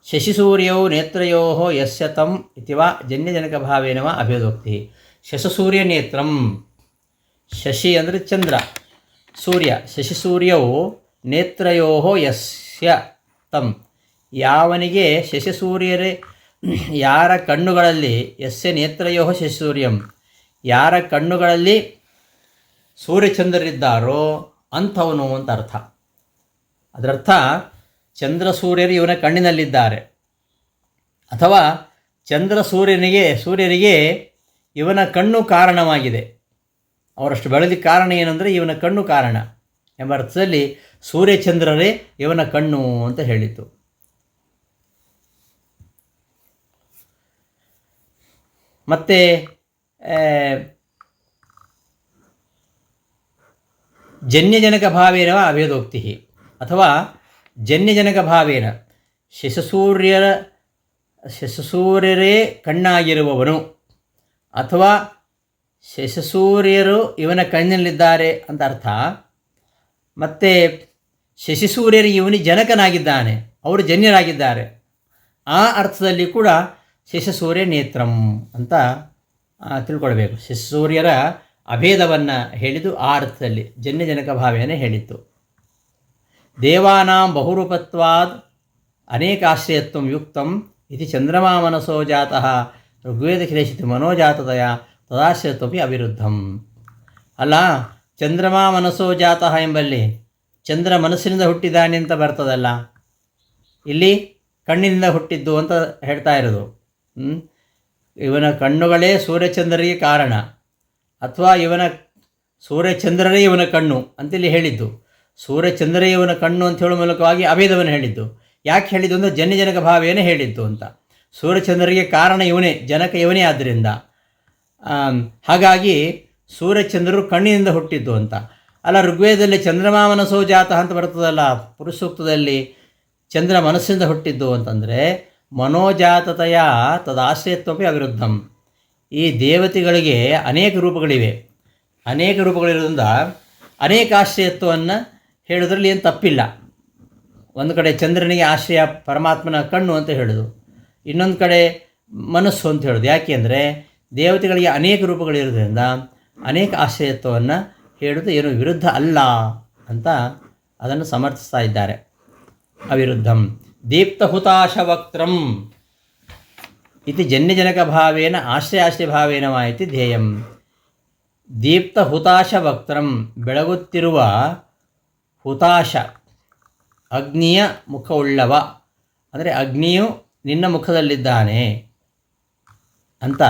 ಶಶಿಸೂರ್ಯೌ ನೇತ್ರಯೋ ಯಸ್ಯ ತಂ ಇತಿವಾ ಜನ್ಯಜನಕ ಭಾವೇನವ ಅಭೇದೋಕ್ತಿ. ಶಶಸೂರ್ಯ ನೇತ್ರಂ, ಶಶಿ ಅಂದರೆ ಚಂದ್ರ, ಸೂರ್ಯ. ಶಶಿಸೂರ್ಯವು ನೇತ್ರಯೋ ಯಸ್ಯ ತಂ, ಯಾವನಿಗೆ ಶಶಿಸೂರ್ಯರೇ ಯಾರ ಕಣ್ಣುಗಳಲ್ಲಿ ಯಸ್ಯ ನೇತ್ರಯೋ ಶಶಿಸೂರ್ಯಂ, ಯಾರ ಕಣ್ಣುಗಳಲ್ಲಿ ಸೂರ್ಯಚಂದ್ರರಿದ್ದಾರೋ ಅಂಥವನು ಅಂತ ಅರ್ಥ. ಅದರರ್ಥ ಚಂದ್ರ ಸೂರ್ಯರು ಇವನ ಕಣ್ಣಿನಲ್ಲಿದ್ದಾರೆ, ಅಥವಾ ಚಂದ್ರ ಸೂರ್ಯರಿಗೆ ಇವನ ಕಣ್ಣು ಕಾರಣವಾಗಿದೆ. ಅವರಷ್ಟು ಬೆಳೆದಕ್ಕೆ ಕಾರಣ ಏನಂದರೆ ಇವನ ಕಣ್ಣು ಕಾರಣ ಎಂಬ ಅರ್ಥದಲ್ಲಿ ಸೂರ್ಯಚಂದ್ರರೇ ಇವನ ಕಣ್ಣು ಅಂತ ಹೇಳಿತು. ಮತ್ತು ಜನ್ಯಜನಕ ಭಾವೇನ ಅಭೇದೋಕ್ತಿ, ಅಥವಾ ಜನ್ಯಜನಕ ಭಾವೇನ ಶಶಸೂರ್ಯರೇ ಕಣ್ಣಾಗಿರುವವನು, ಅಥವಾ ಶಶಸೂರ್ಯರು ಇವನ ಕಣ್ಣಿನಲ್ಲಿದ್ದಾರೆ ಅಂತ ಅರ್ಥ. ಮತ್ತು ಶಶಿಸೂರ್ಯರಿಗೆ ಇವನಿ ಜನಕನಾಗಿದ್ದಾನೆ, ಅವರು ಜನ್ಯರಾಗಿದ್ದಾರೆ. ಆ ಅರ್ಥದಲ್ಲಿ ಕೂಡ ಶಶಸೂರ್ಯ ನೇತ್ರಂ ಅಂತ ತಿಳ್ಕೊಳ್ಬೇಕು. ಶಶಸೂರ್ಯರ ಅಭೇದವನ್ನು ಹೇಳಿದ್ದು ಆ ಅರ್ಥದಲ್ಲಿ ಜನ್ಯಜನಕ ಭಾವೇನ ಹೇಳಿತ್ತು. ದೇವಾನಾಂ ಬಹುರೂಪತ್ವಾದ್ ಅನೇಕಾಶ್ರಯತ್ವ ಯುಕ್ತಂ ಇತಿ ಚಂದ್ರಮಾ ಮನಸೋ ಜಾತಃ ಋಗ್ವೇದಖಿಲೇಶಿತಿ ಮನೋಜಾತದಯ ತದಾಶ್ರಯತ್ವಪಿ ಅವಿರುದ್ಧಂ. ಅಲ್ಲ, ಚಂದ್ರಮಾ ಮನಸೋ ಜಾತಃ ಎಂಬಲ್ಲಿ ಚಂದ್ರ ಮನಸ್ಸಿನಿಂದ ಹುಟ್ಟಿದ್ದಾನೆ ಅಂತ ಬರ್ತದಲ್ಲ, ಇಲ್ಲಿ ಕಣ್ಣಿನಿಂದ ಹುಟ್ಟಿದ್ದು ಅಂತ ಹೇಳ್ತಾ ಇರೋದು. ಇವನ ಕಣ್ಣುಗಳೇ ಸೂರ್ಯಚಂದ್ರರಿಗೆ ಕಾರಣ, ಅಥವಾ ಸೂರ್ಯಚಂದ್ರರೇ ಇವನ ಕಣ್ಣು ಅಂತೇಳಿ ಹೇಳಿದ್ದು. ಸೂರ್ಯಚಂದ್ರೇ ಇವನ ಕಣ್ಣು ಅಂತ ಹೇಳುವ ಮೂಲಕವಾಗಿ ಅಭೇದವನ್ನು ಹೇಳಿದ್ದು. ಯಾಕೆ ಹೇಳಿದ್ದು ಅಂದರೆ ಜನ್ಯಜನಕ ಭಾವೇನೇ ಹೇಳಿದ್ದು ಅಂತ. ಸೂರ್ಯಚಂದ್ರರಿಗೆ ಕಾರಣ ಇವನೇ, ಜನಕ ಇವನೇ. ಆದ್ದರಿಂದ ಹಾಗಾಗಿ ಸೂರ್ಯಚಂದ್ರರು ಕಣ್ಣಿನಿಂದ ಹುಟ್ಟಿದ್ದು ಅಂತ. ಅಲ್ಲ, ಋಗ್ವೇದದಲ್ಲಿ ಚಂದ್ರಮಾ ಮನಸೋ ಜಾತಃ ಅಂತ ಬರ್ತದಲ್ಲ, ಪುರುಷ ಸೂಕ್ತದಲ್ಲಿ ಚಂದ್ರ ಮನಸ್ಸಿಂದ ಹುಟ್ಟಿದ್ದು ಅಂತಂದರೆ ಮನೋಜಾತತೆಯ ತದಾಶ್ರಯತ್ವಪಿ ಅವಿರುದ್ಧಂ. ಈ ದೇವತೆಗಳಿಗೆ ಅನೇಕ ರೂಪಗಳಿವೆ. ಅನೇಕ ರೂಪಗಳಿರೋದ್ರಿಂದ ಅನೇಕ ಆಶ್ರಯತ್ವವನ್ನು ಹೇಳೋದ್ರಲ್ಲಿ ಏನು ತಪ್ಪಿಲ್ಲ. ಒಂದು ಕಡೆ ಚಂದ್ರನಿಗೆ ಆಶ್ರಯ ಪರಮಾತ್ಮನ ಕಣ್ಣು ಅಂತ ಹೇಳೋದು, ಇನ್ನೊಂದು ಕಡೆ ಮನಸ್ಸು ಅಂತ ಹೇಳೋದು. ಯಾಕೆ ಅಂದರೆ ದೇವತೆಗಳಿಗೆ ಅನೇಕ ರೂಪಗಳಿರೋದ್ರಿಂದ ಅನೇಕ ಆಶ್ರಯತ್ವವನ್ನು ಹೇಳೋದು ಏನು ವಿರುದ್ಧ ಅಲ್ಲ ಅಂತ ಅದನ್ನು ಸಮರ್ಥಿಸ್ತಾ ಇದ್ದಾರೆ. ಅವಿರುದ್ಧಂ ದೀಪ್ತಹುತಾಶವಕ್ತ್ರಂ ಇತಿ ಜನ್ಯಜನಕ ಭಾವೇನ ಆಶ್ರಯಾಶ್ರಯಭಾವೇನ ಮಾಯಿತಿ ಧ್ಯೇಯಂ. ದೀಪ್ತಹುತಾಶವಕ್ತ್ರಂ, ಬೆಳಗುತ್ತಿರುವ ಹುತಾಶ, ಅಗ್ನಿಯ ಮುಖವುಳ್ಳವ, ಅಂದರೆ ಅಗ್ನಿಯು ನಿನ್ನ ಮುಖದಲ್ಲಿದ್ದಾನೆ ಅಂತ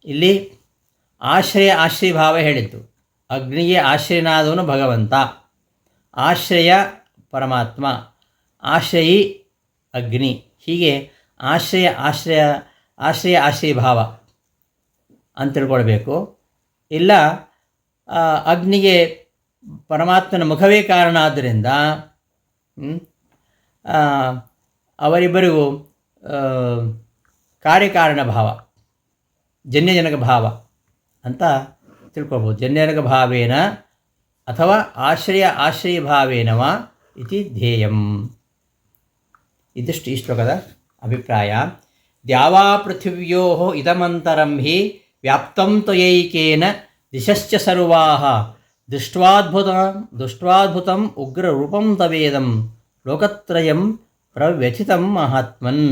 ಇಲ್ಲಿ ಆಶ್ರಯಭಾವ ಹೇಳಿದ್ದು. ಅಗ್ನಿಗೆ ಆಶ್ರಯನಾದವನು ಭಗವಂತ, ಆಶ್ರಯ ಪರಮಾತ್ಮ, ಆಶ್ರಯಿ ಅಗ್ನಿ. ಹೀಗೆ ಆಶ್ರಯಭಾವ ಅಂತ ತಿಳ್ಕೊಳ್ಬೇಕು. ಇಲ್ಲ, ಅಗ್ನಿಗೆ ಪರಮಾತ್ಮನ ಮುಖವೇ ಕಾರಣ ಆದ್ದರಿಂದ ಅವರಿಬ್ಬರಿಗೂ ಕಾರ್ಯಕಾರಣ ಭಾವ, ಜನ್ಯಜನಕ ಭಾವ ಅಂತ ತಿಳ್ಕೊಳ್ಬೋದು. ಜನ್ಯಜನಕ ಭಾವೇನ ಅಥವಾ ಆಶ್ರಯಭಾವೇನವ ಇತಿ ಧ್ಯೇಯಂ. ಇದಿಷ್ಟು ಈ ಶ್ಲೋಕದ ಅಭಿಪ್ರಾಯ. ದ್ಯಾವಾ ಪೃಥಿವ್ಯೋ ಇದಮಂತರಂ ಹಿ ವ್ಯಾಪ್ತಂ ತ್ವಯೈಕೇನ ದಿಶಶ್ಚ ಸರ್ವಾಃ ದೃಷ್ಟ್ವಾದ್ಭುತಂ ಉಗ್ರರೂಪಂ ತವೇದಂ ಲೋಕತ್ರಯಂ ಪ್ರವ್ಯಥಿತಂ ಮಹಾತ್ಮನ್.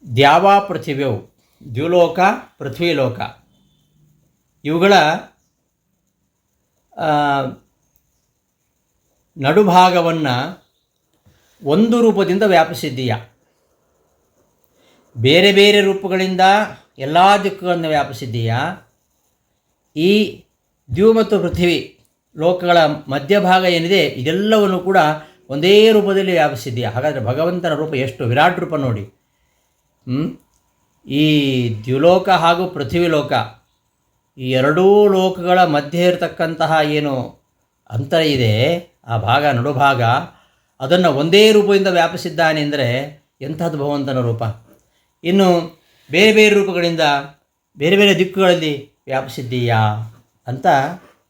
ದ್ಯಾವಾ ಪೃಥಿವ್ಯೌ, ದ್ಯುಲೋಕ ಪೃಥ್ವಿಲೋಕ, ಇವುಗಳ ನಡುಭಾಗವನ್ನು ಒಂದು ರೂಪದಿಂದ ವ್ಯಾಪಿಸಿದ್ದೀಯ. ಬೇರೆ ಬೇರೆ ರೂಪಗಳಿಂದ ಎಲ್ಲ ದಿಕ್ಕುಗಳನ್ನು ವ್ಯಾಪಿಸಿದ್ದೀಯ. ಈ ದ್ಯು ಮತ್ತು ಪೃಥ್ವಿ ಲೋಕಗಳ ಮಧ್ಯಭಾಗ ಏನಿದೆ ಇದೆಲ್ಲವನ್ನು ಕೂಡ ಒಂದೇ ರೂಪದಲ್ಲಿ ವ್ಯಾಪಿಸಿದ್ದೀಯ. ಹಾಗಾದರೆ ಭಗವಂತನ ರೂಪ ಎಷ್ಟು ವಿರಾಟ್ ರೂಪ ನೋಡಿ. ಈ ದ್ಯುಲೋಕ ಹಾಗೂ ಪೃಥ್ವಿಲೋಕ ಈ ಎರಡೂ ಲೋಕಗಳ ಮಧ್ಯೆ ಇರತಕ್ಕಂತಹ ಏನು ಅಂತರ ಇದೆ, ಆ ಭಾಗ, ನಡುಭಾಗ, ಅದನ್ನು ಒಂದೇ ರೂಪದಿಂದ ವ್ಯಾಪಿಸಿದ್ದಾನೆ ಅಂದರೆ ಎಂಥದ್ದು ಭಗವಂತನ ರೂಪ. ಇನ್ನು ಬೇರೆ ಬೇರೆ ರೂಪಗಳಿಂದ ಬೇರೆ ಬೇರೆ ದಿಕ್ಕುಗಳಲ್ಲಿ ವ್ಯಾಪಿಸಿದ್ದೀಯಾ ಅಂತ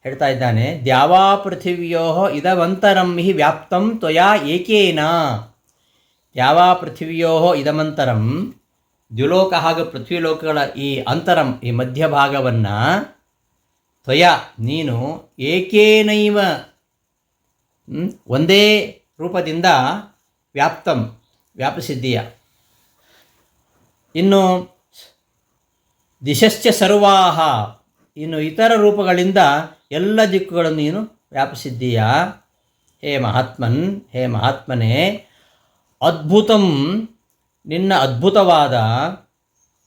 ಹೇಳ್ತಾ ಇದ್ದಾನೆ. ದ್ಯಾವಾ ಪೃಥಿವ್ಯೋ ಇದವಂತರಂ ಹಿ ವ್ಯಾಪ್ತಂ ತ್ವಯಾ ಏಕೇನ. ದ್ಯಾವಾ ಪೃಥಿವ್ಯೋ ಇದಮಂತರಂ, ದ್ಯುಲೋಕ ಹಾಗೂ ಪೃಥ್ವಿಲೋಕಗಳ ಈ ಅಂತರಂ, ಈ ಮಧ್ಯಭಾಗವನ್ನು ತ್ವಯ ನೀನು ಏಕೇನೈವ ಒಂದೇ ರೂಪದಿಂದ ವ್ಯಾಪಿಸಿದ್ದೀಯ. ಇನ್ನು ದಿಶಶ್ಚ ಸರ್ವಾಹ, ಇನ್ನು ಇತರ ರೂಪಗಳಿಂದ ಎಲ್ಲ ದಿಕ್ಕುಗಳನ್ನು ನೀನು ವ್ಯಾಪಿಸಿದ್ದೀಯ. ಹೇ ಮಹಾತ್ಮನೇ, ಅದ್ಭುತಂ ನಿನ್ನ ಅದ್ಭುತವಾದ,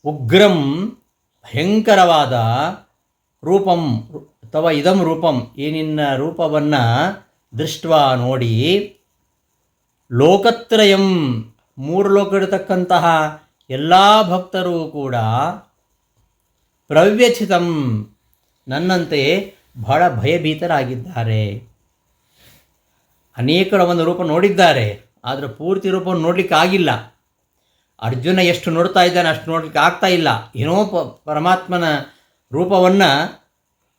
ಉಗ್ರಂ ಭಯಂಕರವಾದ, ರೂಪಂ ತವ ಇದಂ ರೂಪಂ ಈ ನಿನ್ನ ರೂಪವನ್ನು ದೃಷ್ಟ್ವಾ ನೋಡಿ, ಲೋಕತ್ರಯಂ ಮೂರು ಲೋಕವಿರತಕ್ಕಂತಹ ಎಲ್ಲ ಭಕ್ತರೂ ಕೂಡ ಪ್ರವ್ಯಥಿತಂ ನನ್ನಂತೆ ಬಹಳ ಭಯಭೀತರಾಗಿದ್ದಾರೆ. ಅನೇಕರ ಒಂದು ರೂಪ ನೋಡಿದ್ದಾರೆ, ಆದರೆ ಪೂರ್ತಿ ರೂಪವನ್ನು ನೋಡಲಿಕ್ಕಾಗಿಲ್ಲ. ಅರ್ಜುನ ಎಷ್ಟು ನೋಡ್ತಾ ಇದ್ದಾನೆ ಅಷ್ಟು ನೋಡಲಿಕ್ಕೆ ಆಗ್ತಾ ಇಲ್ಲ. ಏನೋ ಪರಮಾತ್ಮನ ರೂಪವನ್ನು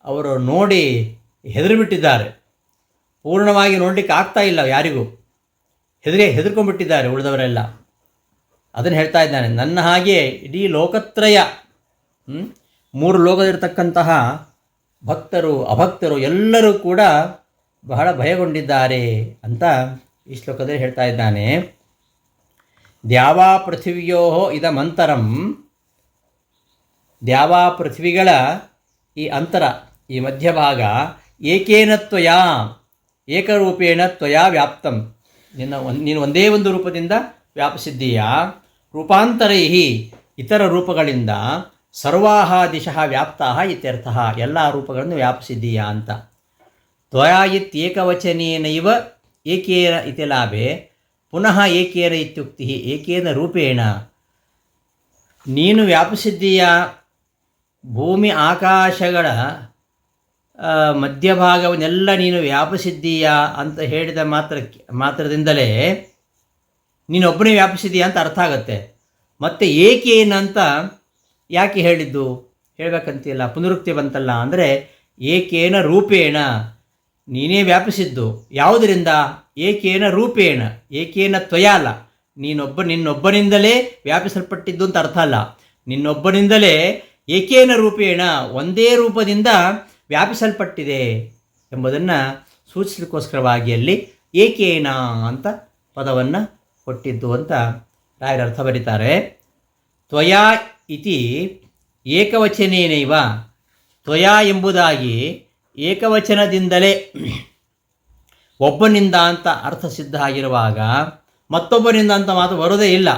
ಅವರು ನೋಡಿ ಹೆದರಿಬಿಟ್ಟಿದ್ದಾರೆ. ಪೂರ್ಣವಾಗಿ ನೋಡಲಿಕ್ಕೆ ಆಗ್ತಾ ಇಲ್ಲ, ಯಾರಿಗೂ ಹೆದರ್ಕೊಂಡ್ಬಿಟ್ಟಿದ್ದಾರೆ ಉಳಿದವರೆಲ್ಲ. ಅದನ್ನು ಹೇಳ್ತಾ ಇದ್ದಾನೆ. ನನ್ನ ಹಾಗೆ ಇಡೀ ಲೋಕತ್ರಯ, ಮೂರು ಲೋಕದಲ್ಲಿರ್ತಕ್ಕಂತಹ ಭಕ್ತರು ಅಭಕ್ತರು ಎಲ್ಲರೂ ಕೂಡ ಬಹಳ ಭಯಗೊಂಡಿದ್ದಾರೆ ಅಂತ ಈ ಶ್ಲೋಕದಲ್ಲಿ ಹೇಳ್ತಾ ಇದ್ದಾನೆ. ದ್ಯಾವಾ ಪೃಥಿವ್ಯೋ ಇದಮಂತರಂ, ದ್ಯಾವಾ ಪೃಥ್ವಿಗಳ ಈ ಅಂತರ, ಈ ಮಧ್ಯಭಾಗ, ಏಕೇನ ತ್ವಯ ಏಕರೂಪೇಣ ತ್ವಯ ವ್ಯಾಪ್ತಂ, ನೀನು ಒಂದೇ ಒಂದು ರೂಪದಿಂದ ವ್ಯಾಪಿಸಿದ್ದೀಯಾ. ರೂಪಾಂತರೈ ಇತರ ರೂಪಗಳಿಂದ ಸರ್ವಾಹ ದಿಶಃ ವ್ಯಾಪ್ತಾಹ ಇತ್ಯರ್ಥಃ, ಎಲ್ಲ ರೂಪಗಳನ್ನು ವ್ಯಾಪಿಸಿದ್ದೀಯಾ ಅಂತ. ತ್ವಯಾ ಇತ್ಯೇಕವಚನೇನೈವ ಏಕೇನ ಇತಿ ಲಾಭೆ ಪುನಃ ಏಕೇನ ಇತ್ಯುಕ್ತಿ ಏಕೇನ ರೂಪೇಣ. ನೀನು ವ್ಯಾಪಿಸಿದ್ದೀಯಾ ಭೂಮಿ ಆಕಾಶಗಳ ಮಧ್ಯಭಾಗವನ್ನೆಲ್ಲ ನೀನು ವ್ಯಾಪಿಸಿದ್ದೀಯಾ ಅಂತ ಹೇಳಿದ ಮಾತ್ರದಿಂದಲೇ ನೀನೊಬ್ಬನೇ ವ್ಯಾಪಿಸಿದ್ದೀಯಾ ಅಂತ ಅರ್ಥ ಆಗುತ್ತೆ. ಮತ್ತು ಏಕೇನಂತ ಯಾಕೆ ಹೇಳಿದ್ದು ಹೇಳಬೇಕಂತಿಲ್ಲ, ಪುನರುಕ್ತಿ ಬಂತಲ್ಲ. ಅಂದರೆ ಏಕೇನ ರೂಪೇಣ, ನೀನೇ ವ್ಯಾಪಿಸಿದ್ದು ಯಾವುದರಿಂದ? ಏಕೇನ ರೂಪೇಣ, ಏಕೇನ ತ್ವಯ ಅಲ್ಲ, ನಿನ್ನೊಬ್ಬನಿಂದಲೇ ವ್ಯಾಪಿಸಲ್ಪಟ್ಟಿದ್ದು ಅಂತ ಅರ್ಥ ಅಲ್ಲ. ನಿನ್ನೊಬ್ಬನಿಂದಲೇ ಏಕೇನ ರೂಪೇಣ, ಒಂದೇ ರೂಪದಿಂದ ವ್ಯಾಪಿಸಲ್ಪಟ್ಟಿದೆ ಎಂಬುದನ್ನು ಸೂಚಿಸಲಿಕ್ಕೋಸ್ಕರವಾಗಿ ಅಲ್ಲಿ ಏಕೇನ ಅಂತ ಪದವನ್ನು ಕೊಟ್ಟಿದ್ದು ಅಂತ ರಾಯರ ಅರ್ಥ ಬರೀತಾರೆ. ತ್ವಯಾ ಇತಿ ಏಕವಚನೇನೈವ, ತ್ವಯಾ ಎಂಬುದಾಗಿ ಏಕವಚನದಿಂದಲೇ ಒಬ್ಬನಿಂದ ಅಂತ ಅರ್ಥ ಸಿದ್ಧ ಆಗಿರುವಾಗ ಮತ್ತೊಬ್ಬನಿಂದ ಅಂತ ಮಾತು ಬರೋದೇ ಇಲ್ಲ.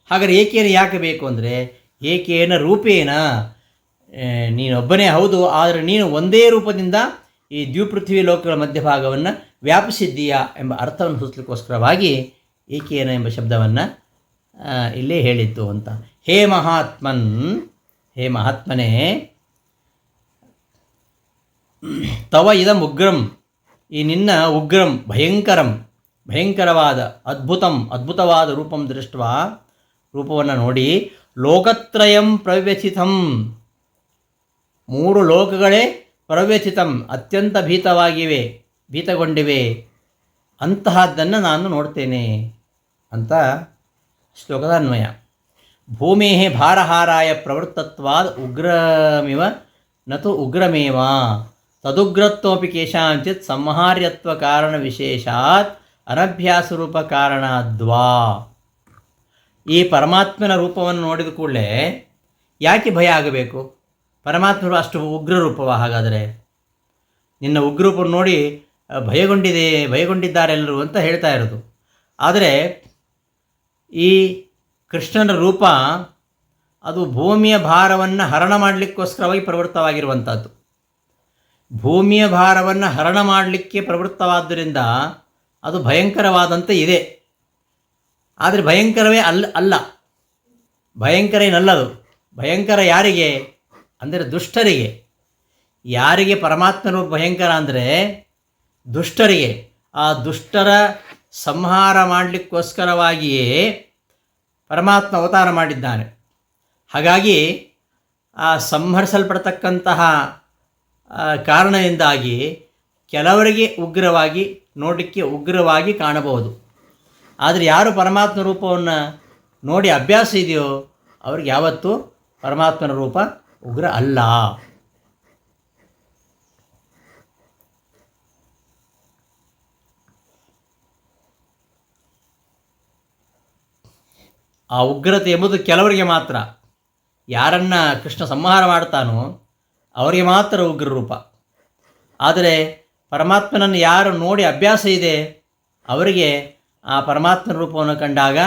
ಹಾಗಾದರೆ ಏಕೇನ ಯಾಕೆ ಬೇಕು ಅಂದರೆ, ಏಕೇನ ರೂಪೇಣ, ನೀನೊಬ್ಬನೇ ಹೌದು, ಆದರೆ ನೀನು ಒಂದೇ ರೂಪದಿಂದ ಈ ದ್ವಿಪೃಥ್ವಿ ಲೋಕಗಳ ಮಧ್ಯಭಾಗವನ್ನು ವ್ಯಾಪಿಸಿದ್ದೀಯಾ ಎಂಬ ಅರ್ಥವನ್ನು ಸೂಚಿಸಲಿಕ್ಕೋಸ್ಕರವಾಗಿ ಏಕೇನ ಎಂಬ ಶಬ್ದವನ್ನು ಇಲ್ಲೇ ಹೇಳಿದ್ದು ಅಂತ. ಹೇ ಮಹಾತ್ಮನೇ, ತವ ಇದಂ ಉಗ್ರಂ, ಈ ನಿನ್ನ ಉಗ್ರಂ ಭಯಂಕರವಾದ ಅದ್ಭುತವಾದ ರೂಪಂ ದೃಷ್ಟ್ವಾ, ರೂಪವನ್ನು ನೋಡಿ, ಲೋಕತ್ರಯಂ ಪ್ರವ್ಯಥಿತಂ, ಮೂರು ಲೋಕಗಳೇ ಪ್ರವ್ಯಥಿತಂ ಅತ್ಯಂತ ಭೀತಗೊಂಡಿವೆ, ಅಂತಹದ್ದನ್ನು ನಾನು ನೋಡ್ತೇನೆ ಅಂತ ಶ್ಲೋಕದ ಅನ್ವಯ. ಭೂಮೇ ಭಾರಹಾರಾಯ ಪ್ರವೃತ್ತತ್ವಾದ್ ಉಗ್ರಮಿವ ನತು ಉಗ್ರಮೇವ ತದುಗ್ರತ್ವಪಿ ಕೇಶಾಂಚಿತ್ ಸಂಹಾರ್ಯತ್ವ ಕಾರಣ ವಿಶೇಷಾತ್ ಅನಭ್ಯಾಸರೂಪ ಕಾರಣದ್ವಾ. ಈ ಪರಮಾತ್ಮನ ರೂಪವನ್ನು ನೋಡಿದ ಕೂಡಲೇ ಯಾಕೆ ಭಯ ಆಗಬೇಕು? ಪರಮಾತ್ಮರು ಅಷ್ಟು ಉಗ್ರ ರೂಪವ? ಹಾಗಾದರೆ ನಿನ್ನ ಉಗ್ರರೂಪವನ್ನು ನೋಡಿ ಭಯಗೊಂಡಿದ್ದಾರೆಲ್ಲರೂ ಅಂತ ಹೇಳ್ತಾ ಇರೋದು. ಆದರೆ ಈ ಕೃಷ್ಣನ ರೂಪ ಅದು ಭೂಮಿಯ ಭಾರವನ್ನು ಹರಣ ಮಾಡಲಿಕ್ಕೋಸ್ಕರವಾಗಿ ಪ್ರವೃತ್ತವಾಗಿರುವಂಥದ್ದು. ಭೂಮಿಯ ಭಾರವನ್ನು ಹರಣ ಮಾಡಲಿಕ್ಕೆ ಪ್ರವೃತ್ತವಾದ್ದರಿಂದ ಅದು ಭಯಂಕರವಾದಂತೆ ಇದೆ. ಆದರೆ ಭಯಂಕರವೇ ಅಲ್ಲ, ಭಯಂಕರ ಏನಲ್ಲದು. ಭಯಂಕರ ಯಾರಿಗೆ ಅಂದರೆ ದುಷ್ಟರಿಗೆ. ಯಾರಿಗೆ ಪರಮಾತ್ಮನು ಭಯಂಕರ ಅಂದರೆ ದುಷ್ಟರಿಗೆ. ಆ ದುಷ್ಟರ ಸಂಹಾರ ಮಾಡಲಿಕ್ಕೋಸ್ಕರವಾಗಿಯೇ ಪರಮಾತ್ಮ ಅವತಾರ ಮಾಡಿದ್ದಾನೆ. ಹಾಗಾಗಿ ಆ ಸಂಹರಿಸಲ್ಪಡ್ತಕ್ಕಂತಹ ಕಾರಣದಿಂದಾಗಿ ಕೆಲವರಿಗೆ ನೋಡಲಿಕ್ಕೆ ಉಗ್ರವಾಗಿ ಕಾಣಬಹುದು. ಆದರೆ ಯಾರು ಪರಮಾತ್ಮ ರೂಪವನ್ನು ನೋಡಿ ಅಭ್ಯಾಸ ಇದೆಯೋ ಅವ್ರಿಗೆ ಯಾವತ್ತೂ ಪರಮಾತ್ಮನ ರೂಪ ಉಗ್ರ ಅಲ್ಲ. ಆ ಉಗ್ರತೆ ಎಂಬುದು ಕೆಲವರಿಗೆ ಮಾತ್ರ. ಯಾರನ್ನ ಕೃಷ್ಣ ಸಂಹಾರ ಮಾಡ್ತಾನೋ ಅವರಿಗೆ ಮಾತ್ರ ಉಗ್ರ ರೂಪ. ಆದರೆ ಪರಮಾತ್ಮನನ್ನು ಯಾರು ನೋಡಿ ಅಭ್ಯಾಸ ಇದೆ ಅವರಿಗೆ ಆ ಪರಮಾತ್ಮನ ರೂಪವನ್ನು ಕಂಡಾಗ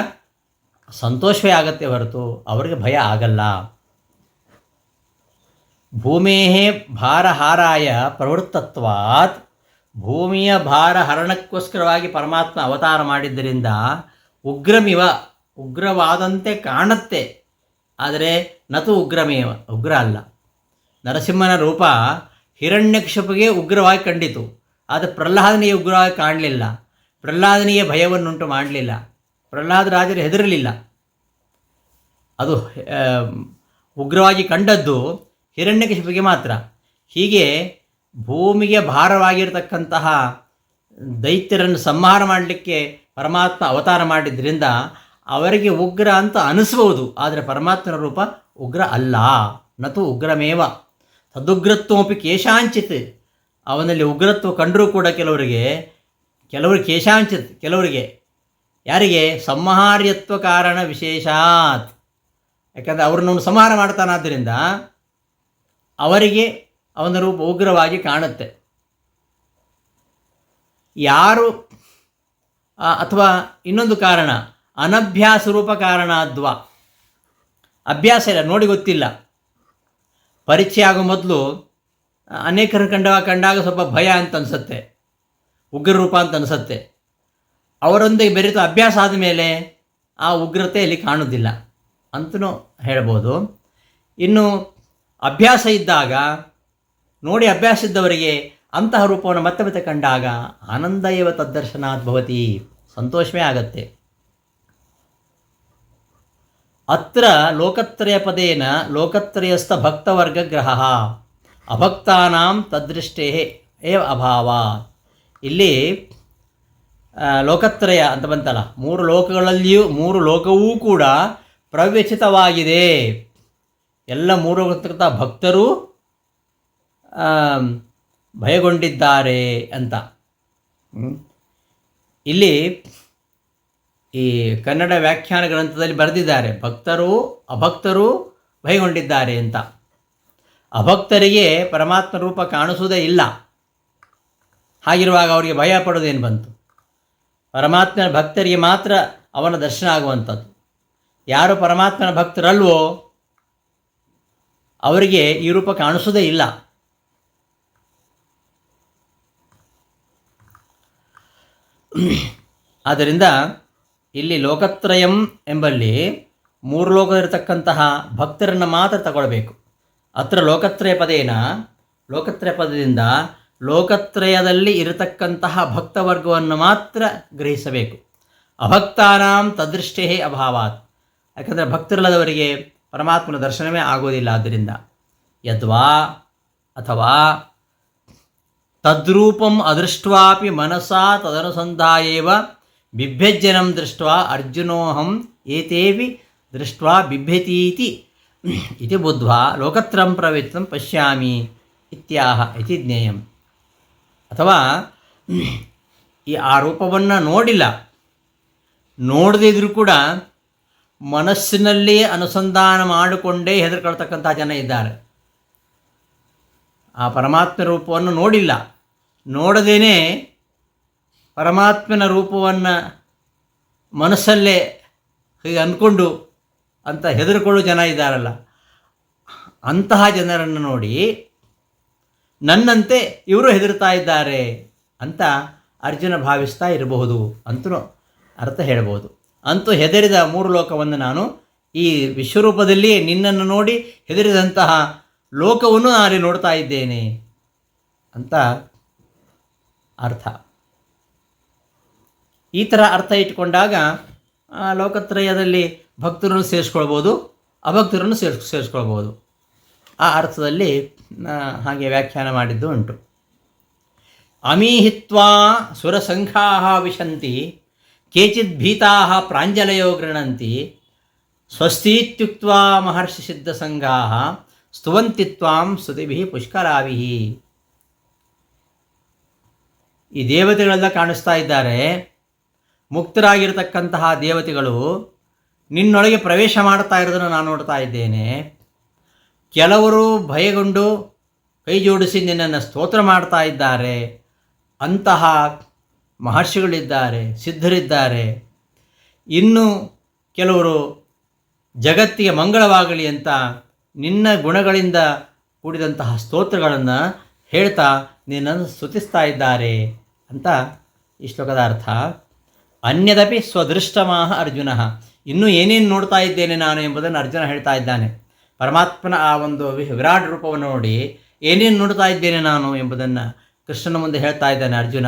ಸಂತೋಷವೇ ಆಗತ್ತೆ ಹೊರತು ಅವರಿಗೆ ಭಯ ಆಗಲ್ಲ. ಭೂಮೇಹೇ ಭಾರಹಾರಾಯ ಪ್ರವೃತ್ತತ್ವಾತ್, ಭೂಮಿಯ ಭಾರ ಹರಣಕ್ಕೋಸ್ಕರವಾಗಿ ಪರಮಾತ್ಮ ಅವತಾರ ಮಾಡಿದ್ದರಿಂದ ಉಗ್ರಮಿವ, ಉಗ್ರವಾದಂತೆ ಕಾಣುತ್ತೆ. ಆದರೆ ನತು ಉಗ್ರಮೇವ, ಉಗ್ರ ಅಲ್ಲ. ನರಸಿಂಹನ ರೂಪ ಹಿರಣ್ಯಕಶಿಪುಗೆ ಉಗ್ರವಾಗಿ ಕಂಡಿತು, ಆದರೆ ಪ್ರಹ್ಲಾದನಿಗೆ ಉಗ್ರವಾಗಿ ಕಾಣಲಿಲ್ಲ. ಪ್ರಹ್ಲಾದನಿಗೆ ಭಯವನ್ನುಂಟು ಮಾಡಲಿಲ್ಲ. ಪ್ರಹ್ಲಾದ ರಾಜರು ಹೆದರಲಿಲ್ಲ. ಅದು ಉಗ್ರವಾಗಿ ಕಂಡದ್ದು ಹಿರಣ್ಯಕಶಿಪುಗೆ ಮಾತ್ರ. ಹೀಗೆ ಭೂಮಿಗೆ ಭಾರವಾಗಿರತಕ್ಕಂತಹ ದೈತ್ಯರನ್ನು ಸಂಹಾರ ಮಾಡಲಿಕ್ಕೆ ಪರಮಾತ್ಮ ಅವತಾರ ಮಾಡಿದ್ದರಿಂದ ಅವರಿಗೆ ಉಗ್ರ ಅಂತ ಅನಿಸ್ಬೋದು, ಆದರೆ ಪರಮಾತ್ಮನ ರೂಪ ಉಗ್ರ ಅಲ್ಲ. ನತು ಉಗ್ರಮೇವ ತದುಗ್ರತ್ವಮಪಿ ಕೇಶಾಂಚಿತ್, ಅವನಲ್ಲಿ ಉಗ್ರತ್ವ ಕಂಡರೂ ಕೂಡ ಕೆಲವರಿಗೆ ಕೇಶಾಂಚಿತ್, ಕೆಲವರಿಗೆ ಯಾರಿಗೆ ಸಂಹಾರ್ಯತ್ವ ಕಾರಣ ವಿಶೇಷಾತ್, ಯಾಕಂದರೆ ಅವ್ರನ್ನ ಸಂಹಾರ ಮಾಡ್ತಾನಾದ್ದರಿಂದ ಅವರಿಗೆ ಅವನ ರೂಪ ಉಗ್ರವಾಗಿ ಕಾಣುತ್ತೆ. ಯಾರು ಅಥವಾ ಇನ್ನೊಂದು ಕಾರಣ ಅನಭ್ಯಾಸ ರೂಪ ಕಾರಣಾದ್ವ, ಅಭ್ಯಾಸ ಇಲ್ಲ, ನೋಡಿ ಗೊತ್ತಿಲ್ಲ. ಪರಿಚಯ ಆಗೋ ಮೊದಲು ಅನೇಕರನ್ನು ಕಂಡಾಗ ಸ್ವಲ್ಪ ಭಯ ಅಂತ ಅನಿಸುತ್ತೆ, ಉಗ್ರ ರೂಪ ಅಂತ ಅನಿಸುತ್ತೆ. ಅವರೊಂದಿಗೆ ಬೆರೆತು ಅಭ್ಯಾಸ ಆದಮೇಲೆ ಆ ಉಗ್ರತೆಯಲ್ಲಿ ಕಾಣೋದಿಲ್ಲ ಅಂತಲೂ ಹೇಳ್ಬೋದು. ಇನ್ನು ಅಭ್ಯಾಸ ಇದ್ದಾಗ ನೋಡಿ ಅಭ್ಯಾಸ ಇದ್ದವರಿಗೆ ಅಂತಹ ರೂಪವನ್ನು ಮತ್ತೆ ಮತ್ತೆ ಕಂಡಾಗ ಆನಂದ ಏವ ತದ್ದರ್ಶನಾತ್ ಭವತಿ, ಸಂತೋಷವೇ ಆಗತ್ತೆ. ಅತ್ರ ಲೋಕತ್ರಯ ಪದೇನ ಲೋಕತ್ರಯಸ್ಥ ಭಕ್ತವರ್ಗಗ್ರಹ ಅಭಕ್ತಾನಾಂ ತದ್ದೃಷ್ಟೇ ಏವ ಅಭಾವ. ಇಲ್ಲಿ ಲೋಕತ್ರಯ ಅಂತ ಬಂತಲ್ಲ, ಮೂರು ಲೋಕಗಳಲ್ಲಿಯೂ ಮೂರು ಲೋಕವೂ ಕೂಡ ಪ್ರವ್ಯಚಿತವಾಗಿದೆ. ಎಲ್ಲ ಮೂರು ಭಕ್ತರು ಭಯಗೊಂಡಿದ್ದಾರೆ ಅಂತ. ಇಲ್ಲಿ ಈ ಕನ್ನಡ ವ್ಯಾಖ್ಯಾನ ಗ್ರಂಥದಲ್ಲಿ ಬರೆದಿದ್ದಾರೆ, ಭಕ್ತರು ಅಭಕ್ತರು ಭಯಗೊಂಡಿದ್ದಾರೆ ಅಂತ. ಅಭಕ್ತರಿಗೆ ಪರಮಾತ್ಮ ರೂಪ ಕಾಣಿಸುವುದೇ ಇಲ್ಲ. ಹಾಗಿರುವಾಗ ಅವರಿಗೆ ಭಯ ಪಡೋದೇನು ಬಂತು? ಪರಮಾತ್ಮನ ಭಕ್ತರಿಗೆ ಮಾತ್ರ ಅವನ ದರ್ಶನ ಆಗುವಂಥದ್ದು. ಯಾರು ಪರಮಾತ್ಮನ ಭಕ್ತರಲ್ವೋ ಅವರಿಗೆ ಈ ರೂಪ ಕಾಣಿಸೋದೇ ಇಲ್ಲ. ಆದ್ದರಿಂದ ಇಲ್ಲಿ ಲೋಕತ್ರಯಂ ಎಂಬಲ್ಲಿ ಮೂರು ಲೋಕದಲ್ಲಿರತಕ್ಕಂತಹ ಭಕ್ತರನ್ನು ಮಾತ್ರ ತಗೊಳ್ಬೇಕು. ಅತ್ರ ಲೋಕತ್ರಯ ಪದೇನ, ಲೋಕತ್ರಯ ಪದದಿಂದ ಲೋಕತ್ರಯದಲ್ಲಿ ಇರತಕ್ಕಂತಹ ಭಕ್ತವರ್ಗವನ್ನು ಮಾತ್ರ ಗ್ರಹಿಸಬೇಕು. ಅಭಕ್ತಾನಾಂ ತದೃಷ್ಟೇ ಅಭಾವಾತ್, ಯಾಕಂದರೆ ಭಕ್ತರಲ್ಲದವರಿಗೆ ಪರಮಾತ್ಮನ ದರ್ಶನವೇ ಆಗೋದಿಲ್ಲ. ಆದ್ದರಿಂದ ಯದ್ವಾ ಅಥವಾ ತದ್ರೂಪಂ ಅದೃಷ್ಟ್ವಾಪಿ ಮನಸಾ ತದನುಸಂಧಾಯೇವ ಬಿಭ್ಯಜ್ಜನಂ ದೃಷ್ಟ್ವಾ ಅರ್ಜುನೋಹಂ ಏತೇವಿ ದೃಷ್ಟ್ವಾ ಬಿಭ್ಯತೀತಿ ಇತಿ ಬುದ್ಧ್ವಾ ಲೋಕತ್ರಂ ಪ್ರವಿತ್ತಂ ಪಶ್ಯಾಮಿ ಇತ್ಯಾಹ ಇತಿ ಜ್ಞೇಯಂ. ಅಥವಾ ಆ ರೂಪವನ್ನು ನೋಡಿಲ್ಲ, ನೋಡದಿದ್ರೂ ಕೂಡ ಮನಸ್ಸಿನಲ್ಲಿಯೇ ಅನುಸಂಧಾನ ಮಾಡಿಕೊಂಡೇ ಹೆದರ್ಕೊಳ್ತಕ್ಕಂಥ ಜನ ಇದ್ದಾರೆ. ಆ ಪರಮಾತ್ಮ ರೂಪವನ್ನು ನೋಡಿಲ್ಲ, ನೋಡದೇನೆ ಪರಮಾತ್ಮನ ರೂಪವನ್ನು ಮನಸ್ಸಲ್ಲೇ ಹೀಗೆ ಅಂದ್ಕೊಂಡು ಅಂತ ಹೆದರ್ಕೊಳ್ಳೋ ಜನ ಇದ್ದಾರಲ್ಲ, ಅಂತಹ ಜನರನ್ನು ನೋಡಿ ನನ್ನಂತೆ ಇವರು ಹೆದರ್ತಾ ಇದ್ದಾರೆ ಅಂತ ಅರ್ಜುನ ಭಾವಿಸ್ತಾ ಇರಬಹುದು ಅಂತಲೂ ಅರ್ಥ ಹೇಳ್ಬೋದು. ಅಂತೂ ಹೆದರಿದ ಮೂರು ಲೋಕವನ್ನು ನಾನು ಈ ವಿಶ್ವರೂಪದಲ್ಲಿಯೇ ನಿನ್ನನ್ನು ನೋಡಿ ಹೆದರಿದಂತಹ ಲೋಕವನ್ನು ನಾನು ನೋಡ್ತಾ ಇದ್ದೇನೆ ಅಂತ ಅರ್ಥ. ಈ ಥರ ಅರ್ಥ ಇಟ್ಕೊಂಡಾಗ ಲೋಕತ್ರಯದಲ್ಲಿ ಭಕ್ತರನ್ನು ಸೇರಿಸ್ಕೊಳ್ಬೋದು, ಅಭಕ್ತರನ್ನು ಸೇರಿಸ್ಕೊಳ್ಬೋದು. ಆ ಅರ್ಥದಲ್ಲಿ ಹಾಗೆ ವ್ಯಾಖ್ಯಾನ ಮಾಡಿದ್ದು ಉಂಟು. ಅಮೀಹಿತ್ವಾ ಸುರಸಂಘಾ ವಿಶಂತಿ ಕೇಚಿತ್ ಭೀತಾ ಪ್ರಾಂಜಲಯೋ ಗೃಣಂತಿ ಸ್ವಸ್ತೀತ್ಯುಕ್ತ್ವಾ ಮಹರ್ಷಿ ಸಿದ್ಧಸಂಘಾ ಸ್ತುವಂತಿ ತ್ವಾಂ ಸ್ತುತಿಭಿ ಪುಷ್ಕರಾಭಿ. ಈ ದೇವತೆಗಳೆಲ್ಲ ಕಾಣಿಸ್ತಾ ಇದ್ದಾರೆ. ಮುಕ್ತರಾಗಿರ್ತಕ್ಕಂತಹ ದೇವತೆಗಳು ನಿನ್ನೊಳಗೆ ಪ್ರವೇಶ ಮಾಡ್ತಾ ಇರೋದನ್ನು ನಾನು ನೋಡ್ತಾ ಇದ್ದೇನೆ. ಕೆಲವರು ಭಯಗೊಂಡು ಕೈ ಜೋಡಿಸಿ ನಿನ್ನನ್ನು ಸ್ತೋತ್ರ ಮಾಡ್ತಾ ಇದ್ದಾರೆ. ಅಂತಹ ಮಹರ್ಷಿಗಳಿದ್ದಾರೆ, ಸಿದ್ಧರಿದ್ದಾರೆ. ಇನ್ನು ಕೆಲವರು ಜಗತ್ತಿಗೆ ಮಂಗಳವಾಗಲಿ ಅಂತ ನಿನ್ನ ಗುಣಗಳಿಂದ ಕೂಡಿದಂತಹ ಸ್ತೋತ್ರಗಳನ್ನು ಹೇಳ್ತಾ ನಿನ್ನನ್ನು ಸ್ತುತಿಸ್ತಾ ಇದ್ದಾರೆ ಅಂತ ಈ ಶ್ಲೋಕದ ಅರ್ಥ. ಅನ್ಯದಪಿ ಸ್ವದೃಷ್ಟಮಾಹ ಅರ್ಜುನ, ಇನ್ನೂ ಏನೇನು ನೋಡ್ತಾ ಇದ್ದೇನೆ ನಾನು ಎಂಬುದನ್ನು ಅರ್ಜುನ ಹೇಳ್ತಾ ಇದ್ದಾನೆ. ಪರಮಾತ್ಮನ ಆ ಒಂದು ವಿರಾಟ್ ರೂಪವನ್ನು ನೋಡಿ ಏನೇನು ನೋಡ್ತಾ ಇದ್ದೇನೆ ನಾನು ಎಂಬುದನ್ನು ಕೃಷ್ಣನ ಮುಂದೆ ಹೇಳ್ತಾ ಇದ್ದಾನೆ ಅರ್ಜುನ.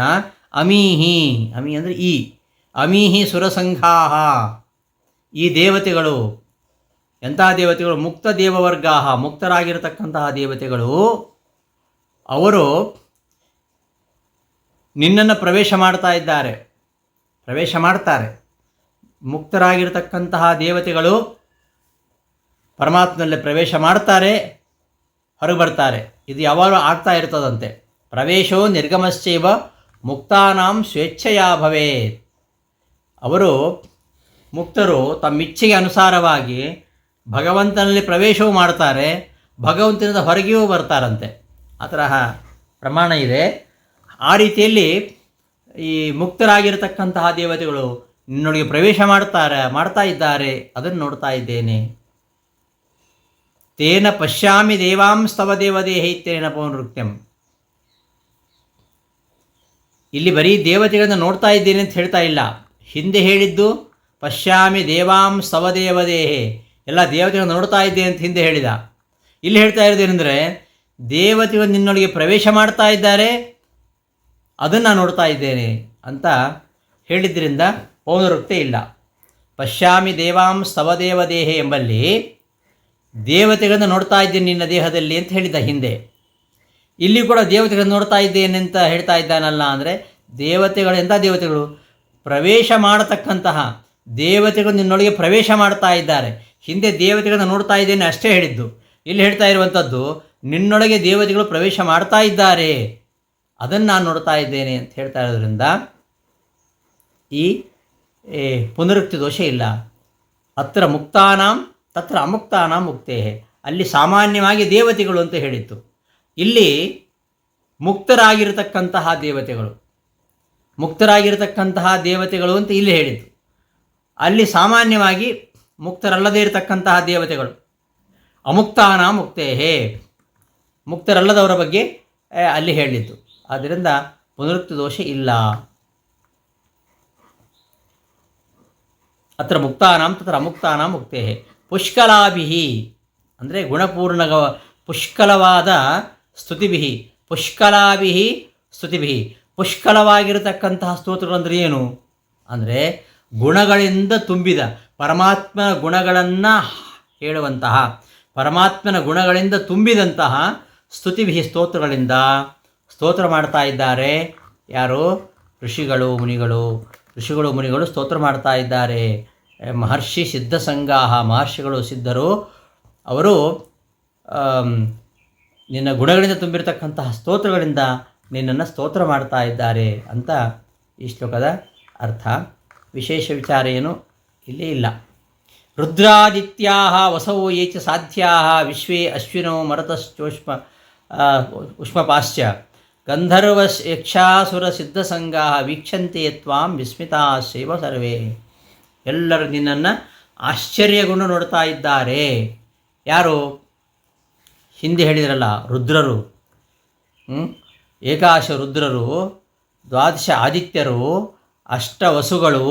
ಅಮೀಹಿ, ಅಮಿ ಅಂದರೆ ಈ, ಅಮೀಹಿ ಸುರಸಂಘಾಹ, ಈ ದೇವತೆಗಳು ಎಂಥ ದೇವತೆಗಳು? ಮುಕ್ತ ದೇವವರ್ಗಾಹ, ಮುಕ್ತರಾಗಿರತಕ್ಕಂತಹ ದೇವತೆಗಳು. ಅವರು ನಿನ್ನನ್ನು ಪ್ರವೇಶ ಮಾಡ್ತಾರೆ. ಮುಕ್ತರಾಗಿರತಕ್ಕಂತಹ ದೇವತೆಗಳು ಪರಮಾತ್ಮನಲ್ಲಿ ಪ್ರವೇಶ ಮಾಡ್ತಾರೆ, ಹೊರಗೆ ಬರ್ತಾರೆ. ಇದು ಯಾವಾಗಲೂ ಆಗ್ತಾ ಇರ್ತದಂತೆ. ಪ್ರವೇಶೋ ನಿರ್ಗಮಶ್ಚೈವ ಮುಕ್ತಾನಾಂ ಸ್ವೇಚ್ಛೆಯಾ ಭವೇತ್. ಅವರು ಮುಕ್ತರು ತಮ್ಮಿಚ್ಛೆಗೆ ಅನುಸಾರವಾಗಿ ಭಗವಂತನಲ್ಲಿ ಪ್ರವೇಶವೂ ಮಾಡ್ತಾರೆ, ಭಗವಂತನಿಂದ ಹೊರಗೆಯೂ ಬರ್ತಾರಂತೆ. ಆ ತರಹ ಪ್ರಮಾಣ ಇದೆ. ಆ ರೀತಿಯಲ್ಲಿ ಈ ಮುಕ್ತರಾಗಿರತಕ್ಕಂತಹ ದೇವತೆಗಳು ನಿನ್ನೊಳಗೆ ಪ್ರವೇಶ ಮಾಡ್ತಾ ಇದ್ದಾರೆ. ಅದನ್ನು ನೋಡ್ತಾ ಇದ್ದೇನೆ. ತೇನ ಪಶ್ಯಾಮಿ ದೇವಾಂಸ್ತವ ದೇವದೇಹಿ ಇತ್ಯೇನ ಪೌನೃತ್ಯಂ. ಇಲ್ಲಿ ಬರೀ ದೇವತೆಗಳನ್ನು ನೋಡ್ತಾ ಇದ್ದೇನೆ ಅಂತ ಹೇಳ್ತಾ ಇಲ್ಲ. ಹಿಂದೆ ಹೇಳಿದ್ದು ಪಶ್ಯಾಮಿ ದೇವಾಂಸ್ತವ ದೇವದೇಹೆ, ಎಲ್ಲ ದೇವತೆಗಳನ್ನು ನೋಡ್ತಾ ಇದ್ದೇನೆ ಅಂತ ಹಿಂದೆ ಹೇಳಿದ. ಇಲ್ಲಿ ಹೇಳ್ತಾ ಇರೋದೇನೆಂದರೆ ದೇವತೆಗಳು ನಿನ್ನೊಳಗೆ ಪ್ರವೇಶ ಮಾಡ್ತಾ ಇದ್ದಾರೆ, ಅದನ್ನು ನಾನು ನೋಡ್ತಾ ಇದ್ದೇನೆ ಅಂತ ಹೇಳಿದ್ರಿಂದ ಪೌನರುಕ್ತಿ ಇಲ್ಲ. ಪಶ್ಯಾಮಿ ದೇವಾಂಸ್ತವ ದೇವದೇಹೆ ಎಂಬಲ್ಲಿ ದೇವತೆಗಳನ್ನು ನೋಡ್ತಾ ಇದ್ದೇನೆ ನಿನ್ನ ದೇಹದಲ್ಲಿ ಅಂತ ಹೇಳಿದ್ದ ಹಿಂದೆ. ಇಲ್ಲಿ ಕೂಡ ದೇವತೆಗಳನ್ನು ನೋಡ್ತಾ ಇದ್ದೇನೆ ಅಂತ ಹೇಳ್ತಾ ಇದ್ದಾನಲ್ಲ. ಅಂದರೆ ದೇವತೆಗಳು ಎಂಥ ದೇವತೆಗಳು? ಪ್ರವೇಶ ಮಾಡತಕ್ಕಂತಹ ದೇವತೆಗಳು ನಿನ್ನೊಳಗೆ ಪ್ರವೇಶ ಮಾಡ್ತಾ ಇದ್ದಾರೆ. ಹಿಂದೆ ದೇವತೆಗಳನ್ನು ನೋಡ್ತಾ ಇದ್ದೇನೆ ಅಷ್ಟೇ ಹೇಳಿದ್ದು. ಇಲ್ಲಿ ಹೇಳ್ತಾ ಇರುವಂಥದ್ದು ನಿನ್ನೊಳಗೆ ದೇವತೆಗಳು ಪ್ರವೇಶ ಮಾಡ್ತಾ ಇದ್ದಾರೆ, ಅದನ್ನು ನಾನು ನೋಡ್ತಾ ಇದ್ದೇನೆ ಅಂತ ಹೇಳ್ತಾ ಇರೋದ್ರಿಂದ ಈ ಪುನರುಕ್ತಿ ದೋಷ ಇಲ್ಲ. ಅತ್ರ ಮುಕ್ತಾನಾಂ ತತ್ರ ಅಮುಕ್ತಾನಾಂ ಮುಕ್ತೇ, ಅಲ್ಲಿ ಸಾಮಾನ್ಯವಾಗಿ ದೇವತೆಗಳು ಅಂತ ಹೇಳಿತ್ತು. ಇಲ್ಲಿ ಮುಕ್ತರಾಗಿರತಕ್ಕಂತಹ ದೇವತೆಗಳು ಅಂತ ಇಲ್ಲಿ ಹೇಳಿತ್ತು. ಅಲ್ಲಿ ಸಾಮಾನ್ಯವಾಗಿ ಮುಕ್ತರಲ್ಲದೇ ಇರತಕ್ಕಂತಹ ದೇವತೆಗಳು. ಅಮುಕ್ತಾನಾಂ ಮುಕ್ತೇಹೇ, ಮುಕ್ತರಲ್ಲದವರ ಬಗ್ಗೆ ಅಲ್ಲಿ ಹೇಳಿತ್ತು. ಆದ್ದರಿಂದ ಪುನರುಕ್ತಿ ದೋಷ ಇಲ್ಲ. ಅತ್ರ ಮುಕ್ತಾನಾಂ ತತ್ರ ಅಮುಕ್ತಾನಾಂ ಮುಕ್ತೇಹೇ. ಪುಷ್ಕಲಾಭಿಹಿ ಅಂದರೆ ಪುಷ್ಕಲವಾದ ಸ್ತುತಿಭಿಹಿ, ಪುಷ್ಕಲಾಭಿಹಿ ಸ್ತುತಿಭಿಹಿ. ಪುಷ್ಕಲವಾಗಿರತಕ್ಕಂತಹ ಸ್ತೋತ್ರಗಳು ಅಂದರೆ ಏನು? ಅಂದರೆ ಗುಣಗಳಿಂದ ತುಂಬಿದ ಪರಮಾತ್ಮನ ಗುಣಗಳನ್ನು ಹೇಳುವಂತಹ, ಪರಮಾತ್ಮನ ಗುಣಗಳಿಂದ ತುಂಬಿದಂತಹ ಸ್ತುತಿಭಿಹಿ ಸ್ತೋತ್ರಗಳಿಂದ ಸ್ತೋತ್ರ ಮಾಡ್ತಾ ಇದ್ದಾರೆ. ಯಾರು? ಋಷಿಗಳು ಮುನಿಗಳು ಸ್ತೋತ್ರ ಮಾಡ್ತಾ ಇದ್ದಾರೆ. ಮಹರ್ಷಿ ಸಿದ್ಧ ಸಂಗಾಹ, ಮಹರ್ಷಿಗಳು ಸಿದ್ಧರು, ಅವರು ನಿನ್ನ ಗುಣಗಳಿಂದ ತುಂಬಿರತಕ್ಕಂತಹ ಸ್ತೋತ್ರಗಳಿಂದ ನಿನ್ನನ್ನು ಸ್ತೋತ್ರ ಮಾಡ್ತಾ ಇದ್ದಾರೆ ಅಂತ ಈ ಶ್ಲೋಕದ ಅರ್ಥ. ವಿಶೇಷ ವಿಚಾರ ಏನು ಇಲ್ಲಿ ಇಲ್ಲ. ರುದ್ರಾದಿತ್ಯಾ ವಸವೋ ಯೇ ಚ ಸಾಧ್ಯ ವಿಶ್ವೇ ಅಶ್ವಿನೋ ಮರತಶ್ಚೋಷ್ಮ ಉಷ್ಮಪಾಶ್ಚ ಗಂಧರ್ವ ಯಕ್ಷಾಸುರ ಸಿದ್ಧಸಂಗಾ ವೀಕ್ಷಂತೆ ತ್ವಾಂ ವಿಸ್ಮಿತಾಶ್ಚೈವ ಸರ್ವೇ. ಎಲ್ಲರೂ ನಿನ್ನನ್ನು ಆಶ್ಚರ್ಯಗೊಂಡು ನೋಡ್ತಾ ಇದ್ದಾರೆ. ಯಾರು? ಹಿಂದೆ ಹೇಳಿದ್ರಲ್ಲ ರುದ್ರರು, ಏಕಾಶ ರುದ್ರರು, ದ್ವಾದಶ ಆದಿತ್ಯರು, ಅಷ್ಟವಸುಗಳು,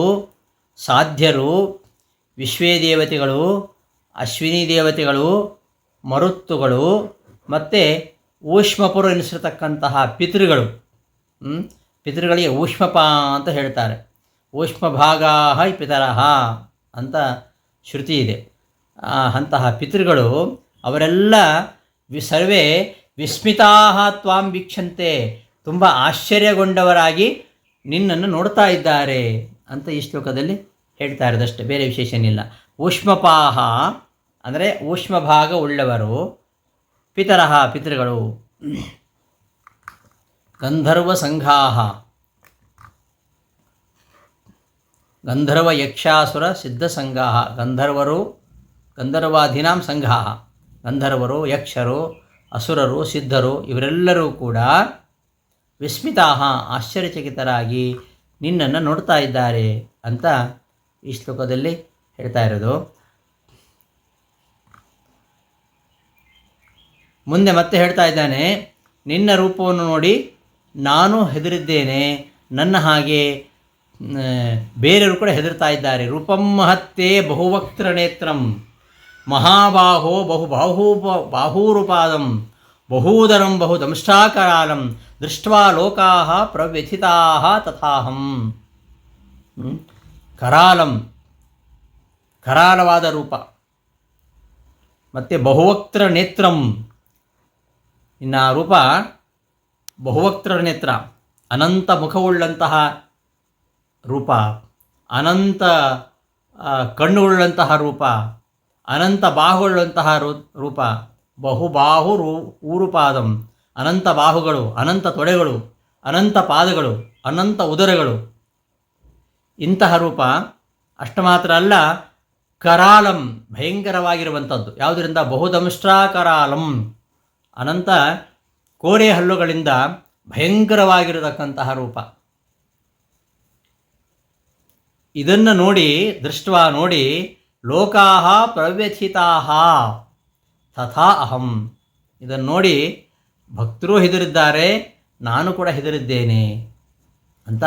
ಸಾಧ್ಯರು, ವಿಶ್ವೇ ದೇವತೆಗಳು, ಅಶ್ವಿನಿ ದೇವತೆಗಳು, ಮರುತ್ತುಗಳು ಮತ್ತು ಊಷ್ಮಪುರ ಎನಿಸಿರತಕ್ಕಂತಹ ಪಿತೃಗಳು. ಪಿತೃಗಳಿಗೆ ಊಷ್ಮಪ ಅಂತ ಹೇಳ್ತಾರೆ. ಊಷ್ಮಭಾಗಾಹ ಪಿತರಹ ಅಂತ ಶ್ರುತಿ ಇದೆ. ಅಂತಹ ಪಿತೃಗಳು ಅವರೆಲ್ಲ ಸರ್ವೇ ವಿಸ್ಮಿತಾಹ ತ್ವಾಂ ವೀಕ್ಷಂತೆ, ತುಂಬ ಆಶ್ಚರ್ಯಗೊಂಡವರಾಗಿ ನಿನ್ನನ್ನು ನೋಡ್ತಾ ಇದ್ದಾರೆ ಅಂತ ಈ ಶ್ಲೋಕದಲ್ಲಿ ಹೇಳ್ತಾ ಇರೋದಷ್ಟೇ, ಬೇರೆ ವಿಶೇಷ ಏನಿಲ್ಲ. ಊಷ್ಮಪಾಹ ಅಂದರೆ ಊಷ್ಮಭಾಗ ಉಳ್ಳವರು, ಪಿತರಹ ಪಿತೃಗಳು, ಗಂಧರ್ವ ಸಂಘಾಹ ಗಂಧರ್ವ ಯಕ್ಷಾಸುರ ಸಿದ್ಧಸಂಘಾ, ಗಂಧರ್ವಾಧೀನಾಂ ಸಂಘಾ, ಗಂಧರ್ವರು, ಯಕ್ಷರು, ಅಸುರರು, ಸಿದ್ಧರು ಇವರೆಲ್ಲರೂ ಕೂಡ ವಿಸ್ಮಿತಾ, ಆಶ್ಚರ್ಯಚಕಿತರಾಗಿ ನಿನ್ನನ್ನು ನೋಡ್ತಾ ಇದ್ದಾರೆ ಅಂತ ಈ ಶ್ಲೋಕದಲ್ಲಿ ಹೇಳ್ತಾ ಇರೋದು. ಮುಂದೆ ಮತ್ತೆ ಹೇಳ್ತಾ ಇದ್ದಾನೆ, ನಿನ್ನ ರೂಪವನ್ನು ನೋಡಿ ನಾನು ಹೆದರಿದ್ದೇನೆ, ನನ್ನ ಹಾಗೆ ಬೇರೆಯವರು ಕೂಡ ಹೆದರ್ತಾ ಇದ್ದಾರೆ. ರೂಪಂ ಮಹತ್ತೇ ಬಹುವಕ್ತ್ರ ನೇತ್ರಂ ಮಹಾಬಾಹೋ ಬಾಹೂರುಪಾದಂ ಬಹೂದರಂ ಬಹುದಂಷ್ಟಾಕರಾಲಂ ದೃಷ್ಟ್ವಾ ಲೋಕಾಃ ಪ್ರವ್ಯಥಿತಾಃ ತಥಾಹಂ. ಕರಾಲವಾದ ರೂಪ, ಮತ್ತು ಬಹುವಕ್ತ್ರ ನೇತ್ರಂ, ಇನ್ನು ಆ ರೂಪ ಬಹುವಕ್ತ್ರ ನೇತ್ರ, ಅನಂತ ಮುಖವುಳ್ಳಂತಹ ರೂಪ, ಅನಂತ ಕಣ್ಣುಳ್ಳಂತಹ ರೂಪ, ಅನಂತ ಬಾಹುಳ್ಳಂತಹ ರೂಪ, ಊರುಪಾದಂ, ಅನಂತ ಬಾಹುಗಳು, ಅನಂತ ತೊಡೆಗಳು, ಅನಂತ ಪಾದಗಳು, ಅನಂತ ಉದರಗಳು, ಇಂತಹ ರೂಪ. ಅಷ್ಟು ಮಾತ್ರ ಅಲ್ಲ, ಕರಾಲಂ, ಭಯಂಕರವಾಗಿರುವಂಥದ್ದು. ಯಾವುದರಿಂದ? ಬಹುದಂಷ್ಟ್ರಾಕರಾಲಂ, ಅನಂತ ಕೋರೆ ಹಲ್ಲುಗಳಿಂದ ಭಯಂಕರವಾಗಿರತಕ್ಕಂತಹ ರೂಪ. ಇದನ್ನು ನೋಡಿ, ದೃಷ್ಟ್ವಾ ನೋಡಿ, ಲೋಕಾಃ ಪ್ರವ್ಯಥಿತಾಃ ತಥಾ ಅಹಂ, ಇದನ್ನು ನೋಡಿ ಭಕ್ತರು ಹೆದರಿದ್ದಾರೆ, ನಾನು ಕೂಡ ಹೆದರಿದ್ದೇನೆ ಅಂತ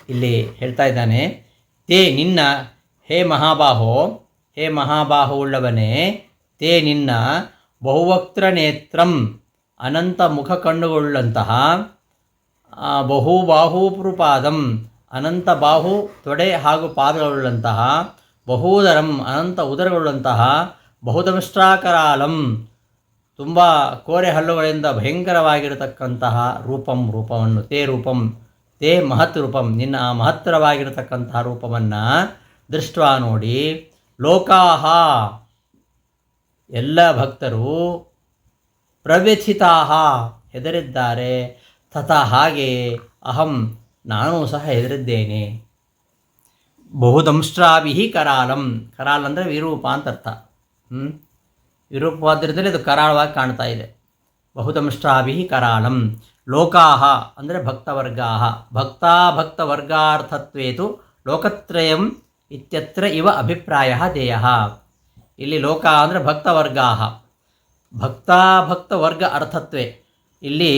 ಇಲ್ಲಿ ಹೇಳ್ತಾ ಇದ್ದಾನೆ. ತೇ ನಿನ್ನ, ಹೇ ಮಹಾಬಾಹೋ ಉಳ್ಳವನೇ, ತೇ ನಿನ್ನ ಬಹುವಕ್ತ್ರ ನೇತ್ರಂ, ಅನಂತ ಮುಖ ಕಣ್ಣುಗಳುಳ್ಳಂತಹ, ಬಹುಬಾಹೂಪೃಪಾದಂ, ಅನಂತ ಬಾಹು ತೊಡೆ ಹಾಗೂ ಪಾದಗಳುಳ್ಳಂತಹ, ಬಹೂದರಂ, ಅನಂತ ಉದರಗಳುಳ್ಳಂತಹ, ಬಹುದಂಷ್ಟ್ರಾಕರಾಲಂ, ತುಂಬ ಕೋರೆ ಹಲ್ಲುಗಳಿಂದ ಭಯಂಕರವಾಗಿರತಕ್ಕಂತಹ ರೂಪವನ್ನು, ತೇ ಮಹತ್ ರೂಪಂ, ನಿನ್ನ ಆ ಮಹತ್ತರವಾಗಿರತಕ್ಕಂತಹ ರೂಪವನ್ನು ದೃಷ್ಟ್ವಾ ನೋಡಿ, ಲೋಕಾಃ, ಎಲ್ಲ ಭಕ್ತರು, ಪ್ರವ್ಯಥಿತಾಃ, ಹೆದರಿದ್ದಾರೆ, ತಥಾ ಹಾಗೆ ಅಹಂ, ನಾನು ಸಹ ಹೆದರಿದ್ದೇನೆ. ಬಹುದಂಷ್ಟ್ರಾಭಿಃ ಕರಾಲಂ, ಕರಾಲ್ ಅಂದರೆ ವಿರೂಪ ಅಂತ ಅರ್ಥ. ವಿರೂಪವಾದ್ರಿಂದಲೇ ಅದು ಕರಾಳವಾಗಿ ಕಾಣ್ತಾ ಇದೆ. ಬಹುದಂಷ್ಟ್ರಾಭಿಃ ಕರಾಲಂ. ಲೋಕಾಃ ಅಂದರೆ ಭಕ್ತವರ್ಗಾಃ, ಭಕ್ತವರ್ಗಾರ್ಥತ್ವೇತು ಲೋಕತ್ರಯಂ ಇತ್ಯತ್ರ ಇವ ಅಭಿಪ್ರಾಯಃ ದೇಯಃ. ಇಲ್ಲಿ ಲೋಕ ಅಂದರೆ ಭಕ್ತವರ್ಗಾಃ, ಭಕ್ತವರ್ಗ ಅರ್ಥತ್ವೇ. ಇಲ್ಲಿ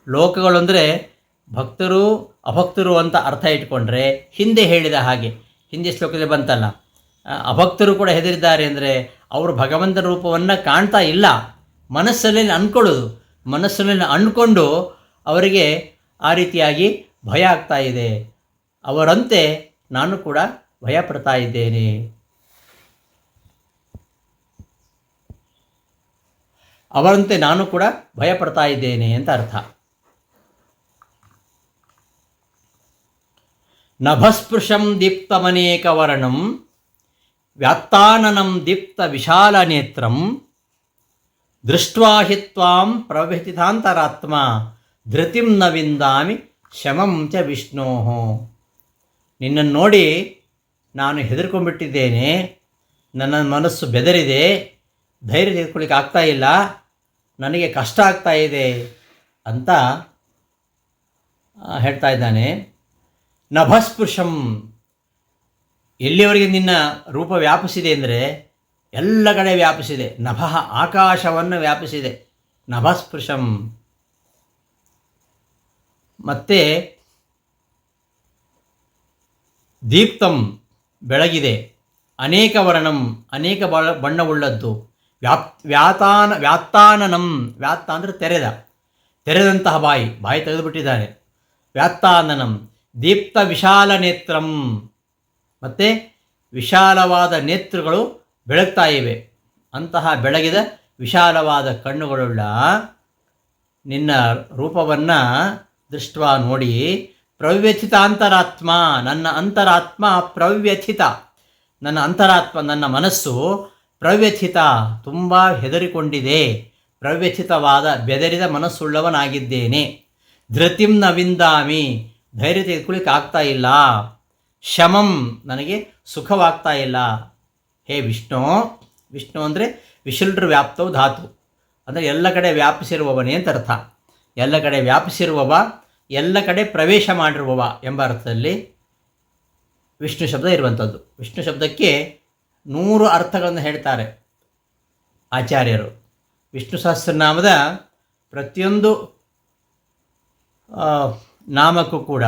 ಲೋಕಗಳು ಅಂದರೆ ಭಕ್ತರು ಅಭಕ್ತರು ಅಂತ ಅರ್ಥ ಇಟ್ಕೊಂಡ್ರೆ, ಹಿಂದೆ ಹೇಳಿದ ಹಾಗೆ, ಹಿಂದೆ ಶ್ಲೋಕದಲ್ಲಿ ಬಂತಲ್ಲ, ಅಭಕ್ತರು ಕೂಡ ಹೆದರಿದ್ದಾರೆ ಅಂದರೆ ಅವರು ಭಗವಂತನ ರೂಪವನ್ನು ಕಾಣ್ತಾ ಇಲ್ಲ, ಮನಸ್ಸಲ್ಲಿ ಅಂದ್ಕೊಂಡು ಅವರಿಗೆ ಆ ರೀತಿಯಾಗಿ ಭಯ ಆಗ್ತಾ ಇದೆ. ಅವರಂತೆ ನಾನು ಕೂಡ ಭಯ ಪಡ್ತಾ ಇದ್ದೇನೆ. ಅವರಂತೆ ನಾನು ಕೂಡ ಭಯಪಡ್ತಾ ಇದ್ದೇನೆ ಅಂತ ಅರ್ಥ. ನಭಸ್ಪೃಶಂ ದೀಪ್ತಮನೇಕವರ್ಣಂ ವ್ಯಾತ್ತಾನನಂ ದೀಪ್ತ ವಿಶಾಲನೇತ್ರಂ ದೃಷ್ಟ್ವಾ ಹಿ ತ್ವಾಂ ಪ್ರವ್ಯಥಿತಾಂತರಾತ್ಮ ಧೃತಿಂ ನ ವಿಂದಾಮಿ ಶಮಂ ಚ ವಿಷ್ಣೋಃ. ನಿನ್ನನ್ನು ನೋಡಿ ನಾನು ಹೆದರ್ಕೊಂಡ್ಬಿಟ್ಟಿದ್ದೇನೆ, ನನ್ನ ಮನಸ್ಸು ಬೆದರಿದೆ, ಧೈರ್ಯ ತೆಗೆದುಕೊಳ್ಳಿಕ್ಕೆ ಆಗ್ತಾ ಇಲ್ಲ, ನನಗೆ ಕಷ್ಟ ಆಗ್ತಾ ಇದೆ ಅಂತ ಹೇಳ್ತಾ ಇದ್ದಾನೆ. ನಭಸ್ಪೃಶಂ, ಎಲ್ಲಿಯವರೆಗೆ ನಿನ್ನ ರೂಪ ವ್ಯಾಪಿಸಿದೆ ಅಂದರೆ ಎಲ್ಲ ಕಡೆ ವ್ಯಾಪಿಸಿದೆ. ನಭಃ, ಆಕಾಶವನ್ನು ವ್ಯಾಪಿಸಿದೆ. ನಭಸ್ಪೃಶಂ. ಮತ್ತೆ ದೀಪ್ತಂ, ಬೆಳಗಿದೆ. ಅನೇಕ ವರ್ಣಂ, ಅನೇಕ ಬಣ್ಣವುಳ್ಳದ್ದು. ವ್ಯಾತ್ತಾನನಂ, ವ್ಯಾತ್ತ ಅಂದರೆ ತೆರೆದಂತಹ ಬಾಯಿ ತೆಗೆದುಬಿಟ್ಟಿದ್ದಾನೆ. ವ್ಯಾತ್ತಾನನಂ ದೀಪ್ತ ವಿಶಾಲ ನೇತ್ರಂ, ಮತ್ತು ವಿಶಾಲವಾದ ನೇತ್ರಗಳು ಬೆಳಗ್ತಾ ಇವೆ. ಅಂತಹ ಬೆಳಗಿದ ವಿಶಾಲವಾದ ಕಣ್ಣುಗಳುಳ್ಳ ನಿನ್ನ ರೂಪವನ್ನು ದೃಷ್ಟ್ವಾ ನೋಡಿ, ಪ್ರವ್ಯಥಿತ ಅಂತರಾತ್ಮ, ನನ್ನ ಅಂತರಾತ್ಮ ಪ್ರವ್ಯಥಿತ, ನನ್ನ ಅಂತರಾತ್ಮ, ನನ್ನ ಮನಸ್ಸು ಪ್ರವ್ಯಥಿತ, ತುಂಬ ಹೆದರಿಕೊಂಡಿದೆ, ಪ್ರವ್ಯಥಿತವಾದ ಬೆದರಿದ ಮನಸ್ಸುಳ್ಳವನಾಗಿದ್ದೇನೆ. ಧೃತಿಂ ನ ವಿಂದಾಮಿ, ಧೈರ್ಯ ತೆಗೆದುಕೊಳ್ಳಿಕ್ಕೆ ಆಗ್ತಾ ಇಲ್ಲ. ಶಮಂ, ನನಗೆ ಸುಖವಾಗ್ತಾ ಇಲ್ಲ. ಹೇ ವಿಷ್ಣು, ವಿಷ್ಣು ಅಂದರೆ ವಿಶುಲ್ರ ವ್ಯಾಪ್ತವು ಧಾತು, ಅಂದರೆ ಎಲ್ಲ ಕಡೆ ವ್ಯಾಪಿಸಿರುವವನೇ ಅಂತ ಅರ್ಥ. ಎಲ್ಲ ಕಡೆ ವ್ಯಾಪಿಸಿರುವವ, ಎಲ್ಲ ಕಡೆ ಪ್ರವೇಶ ಮಾಡಿರುವವ ಎಂಬ ಅರ್ಥದಲ್ಲಿ ವಿಷ್ಣು ಶಬ್ದ ಇರುವಂಥದ್ದು. ವಿಷ್ಣು ಶಬ್ದಕ್ಕೆ 100 ಅರ್ಥಗಳನ್ನು ಹೇಳ್ತಾರೆ ಆಚಾರ್ಯರು. ವಿಷ್ಣು ಸಹಸ್ರನಾಮದ ಪ್ರತಿಯೊಂದು ನಾಮಕ್ಕೂ ಕೂಡ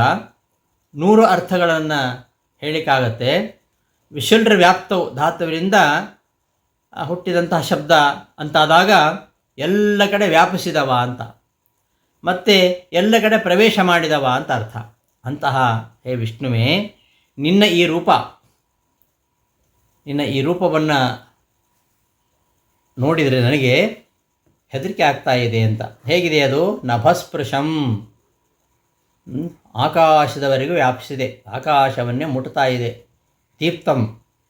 100 ಅರ್ಥಗಳನ್ನು ಹೇಳಲಿಕ್ಕಾಗತ್ತೆ. ವಿಶುಲ್ರ ವ್ಯಾಪ್ತವು ಧಾತುವಿನಿಂದ ಹುಟ್ಟಿದಂತಹ ಶಬ್ದ ಅಂತಾದಾಗ ಎಲ್ಲ ಕಡೆ ವ್ಯಾಪಿಸಿದವ ಅಂತ, ಮತ್ತು ಎಲ್ಲ ಕಡೆ ಪ್ರವೇಶ ಮಾಡಿದವ ಅಂತ ಅರ್ಥ. ಅಂತಹ ಹೇ ವಿಷ್ಣುವೇ, ನಿನ್ನ ಈ ರೂಪವನ್ನು ನೋಡಿದರೆ ನನಗೆ ಹೆದರಿಕೆ ಆಗ್ತಾ ಇದೆ ಅಂತ. ಹೇಗಿದೆ ಅದು? ನಭಸ್ಪೃಶಂ, ಆಕಾಶದವರೆಗೂ ವ್ಯಾಪಿಸಿದೆ, ಆಕಾಶವನ್ನೇ ಮುಟ್ತಾ ಇದೆ. ದೀಪ್ತಂ,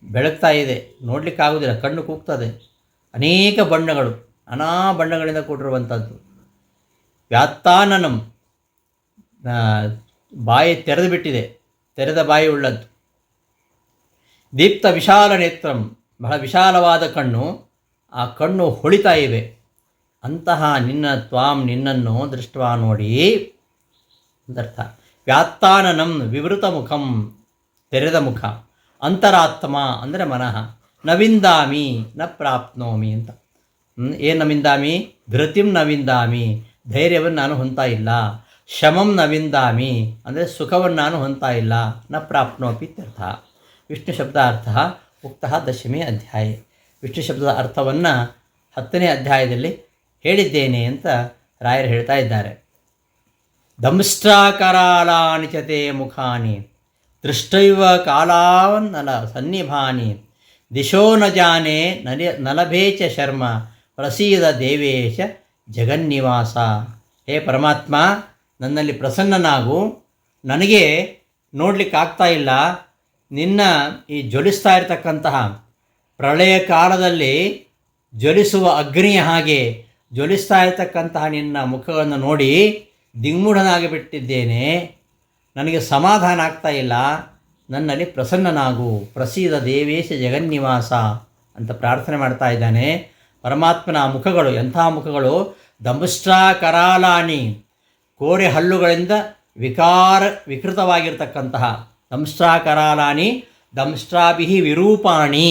ಬೆಳಗ್ತಾ ಇದೆ, ನೋಡಲಿಕ್ಕಾಗೋದಿಲ್ಲ, ಕಣ್ಣು ಕೂಗ್ತದೆ. ಅನೇಕ ಬಣ್ಣಗಳು, ನಾನಾ ಬಣ್ಣಗಳಿಂದ ಕೂಡಿರುವಂಥದ್ದು. ವ್ಯಾತ್ತಾನನಂ, ಬಾಯಿ ತೆರೆದು ಬಿಟ್ಟಿದೆ, ತೆರೆದ ಬಾಯಿ ಉಳ್ಳದ್ದು. ದೀಪ್ತ ವಿಶಾಲ ನೇತ್ರಂ, ಬಹಳ ವಿಶಾಲವಾದ ಕಣ್ಣು, ಆ ಕಣ್ಣು ಹೊಳಿತಾ ಇವೆ. ಅಂತಹ ನಿನ್ನನ್ನು ದೃಷ್ಟವಾ, ನೋಡಿ ಅಂತರ್ಥ. ವ್ಯಾತ್ತಾನನಂ, ವಿವೃತ ಮುಖಂ, ತೆರೆದ ಮುಖ. ಅಂತರಾತ್ಮ ಅಂದರೆ ಮನಃ. ನವಿಂದಾಮಿ ನ ಪ್ರಾಪ್ನೋಮಿ ಅಂತ. ಏನು ನವಿಂದಾಮಿ? ಧೃತಿಂ ನವಿಂದಾಮಿ, ಧೈರ್ಯವನ್ನು ನಾನು ಹೊಂದ್ತಾ ಇಲ್ಲ. ಶಮಂ ನವಿಂದಾಮಿ ಅಂದರೆ ಸುಖವನ್ನು ನಾನು ಹೊಂದ್ತಾ ಇಲ್ಲ. ನ ಪ್ರಾಪ್ನೋಪಿ ಇತ್ಯರ್ಥ. ವಿಷ್ಣು ಶಬ್ದಾರ್ಥ ಉಕ್ತಃ 10ನೇ ಅಧ್ಯಾಯ. ವಿಷ್ಣು ಶಬ್ದದ ಅರ್ಥವನ್ನು 10ನೇ ಅಧ್ಯಾಯದಲ್ಲಿ ಹೇಳಿದ್ದೇನೆ ಅಂತ ರಾಯರು ಹೇಳ್ತಾ ಇದ್ದಾರೆ. ದಂಷ್ಟ್ರಾಕರಾಲಾನಿ ಚತೆ ಮುಖಾನಿ ದೃಷ್ಟೈವ ಕಾಲಾವನ್ನಲ ಸನ್ನಿಭಾನಿ ದಿಶೋ ನ ಜಾನೆ ನಲಭೇ ಚ ಶರ್ಮ ಪ್ರಸೀದ ದೇವೇಶ ಜಗನ್ನಿವಾಸ. ಹೇ ಪರಮಾತ್ಮ, ನನ್ನಲ್ಲಿ ಪ್ರಸನ್ನನಾಗು, ನನಗೆ ನೋಡಲಿಕ್ಕಾಗ್ತಾ ಇಲ್ಲ. ನಿನ್ನ ಈ ಜ್ವಲಿಸ್ತಾ ಇರತಕ್ಕಂತಹ ಪ್ರಳಯ ಕಾಲದಲ್ಲಿ ಜ್ವಲಿಸುವ ಅಗ್ನಿಯ ಹಾಗೆ ಜ್ವಲಿಸ್ತಾ ಇರತಕ್ಕಂತಹ ನಿನ್ನ ಮುಖವನ್ನು ನೋಡಿ ದಿಗ್ಮೂಢನಾಗಿ ಬಿಟ್ಟಿದ್ದೇನೆ. ನನಗೆ ಸಮಾಧಾನ ಆಗ್ತಾ ಇಲ್ಲ, ನನ್ನಲ್ಲಿ ಪ್ರಸನ್ನನಾಗು. ಪ್ರಸೀದ ದೇವೇಶ ಜಗನ್ನಿವಾಸ ಅಂತ ಪ್ರಾರ್ಥನೆ ಮಾಡ್ತಾ ಇದ್ದಾನೆ. ಪರಮಾತ್ಮನ ಮುಖಗಳು ಎಂಥ ಮುಖಗಳು! ದಂಷ್ಟ್ರಾ ಕರಾಲಾನಿ, ಕೋರೆ ಹಲ್ಲುಗಳಿಂದ ವಿಕೃತವಾಗಿರ್ತಕ್ಕಂತಹ ದಂಷ್ಟ್ರಾ ಕರಾಲಾನಿ ದಂಷ್ಟ್ರಾಭಿಹಿ ವಿರೂಪಾಣಿ,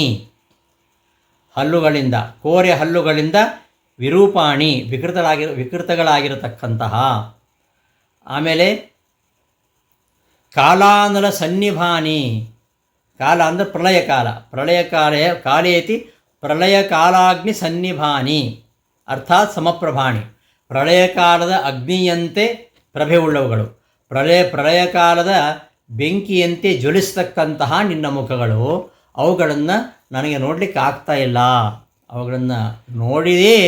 ಹಲ್ಲುಗಳಿಂದ, ಕೋರೆ ಹಲ್ಲುಗಳಿಂದ ವಿರೂಪಾಣಿ, ವಿಕೃತಗಳಾಗಿರತಕ್ಕಂತಹ. ಆಮೇಲೆ ಕಾಲಾನಲ ಸನ್ನಿಭಾನಿ, ಕಾಲ ಅಂದರೆ ಪ್ರಳಯ ಕಾಲೇತಿ ಪ್ರಳಯ ಕಾಲಾಗ್ನಿ ಸನ್ನಿಭಾನಿ ಅರ್ಥಾತ್ ಸಮಪ್ರಭಾಣಿ. ಪ್ರಳಯ ಕಾಲದ ಅಗ್ನಿಯಂತೆ ಪ್ರಭೆ ಉಳ್ಳವುಗಳು, ಪ್ರಳಯ ಕಾಲದ ಬೆಂಕಿಯಂತೆ ಜ್ವಲಿಸ್ತಕ್ಕಂತಹ ನಿನ್ನ ಮುಖಗಳು, ಅವುಗಳನ್ನು ನನಗೆ ನೋಡಲಿಕ್ಕೆ ಆಗ್ತಾ ಇಲ್ಲ. ಅವುಗಳನ್ನು ನೋಡಿದೇ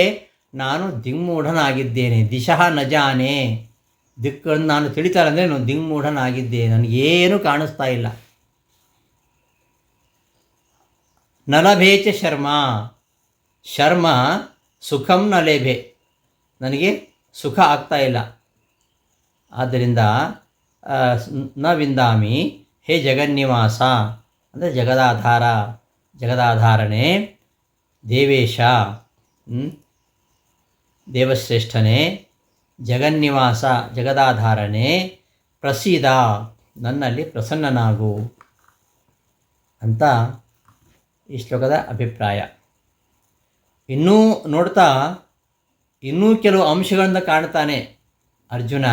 ನಾನು ದಿಗ್ಮೂಢನಾಗಿದ್ದೇನೆ. ದಿಶಃ ನ ಜಾನೆ, ದಿಕ್ಕನ್ನು ನಾನು ತಿಳಿತಾರೆ ಅಂದರೆ ನಾನು ದಿಗ್ಮೂಢನಾಗಿದ್ದೇನೆ, ನನಗೇನು ಕಾಣಿಸ್ತಾ ಇಲ್ಲ. ನಲಭೇಚ ಶರ್ಮ ಸುಖಂ ನ ಲೇಭೆ, ನನಗೆ ಸುಖ ಆಗ್ತಾ ಇಲ್ಲ. ಆದ್ದರಿಂದ ನ ವಿಂದಾಮಿ, ಹೇ ಜಗನ್ನಿವಾಸ ಅಂದರೆ ಜಗದಾಧಾರಣೆ, ದೇವೇಶ ದೇವಶ್ರೇಷ್ಠನೇ, ಜಗನ್ನಿವಾಸ ಜಗದಾಧಾರಣೆ, ಪ್ರಸೀದ ನನ್ನಲ್ಲಿ ಪ್ರಸನ್ನನಾಗು ಅಂತ ಈ ಶ್ಲೋಕದ ಅಭಿಪ್ರಾಯ. ಇನ್ನೂ ನೋಡ್ತಾ ಇನ್ನೂ ಕೆಲವು ಅಂಶಗಳಿಂದ ಕಾಣ್ತಾನೆ ಅರ್ಜುನ.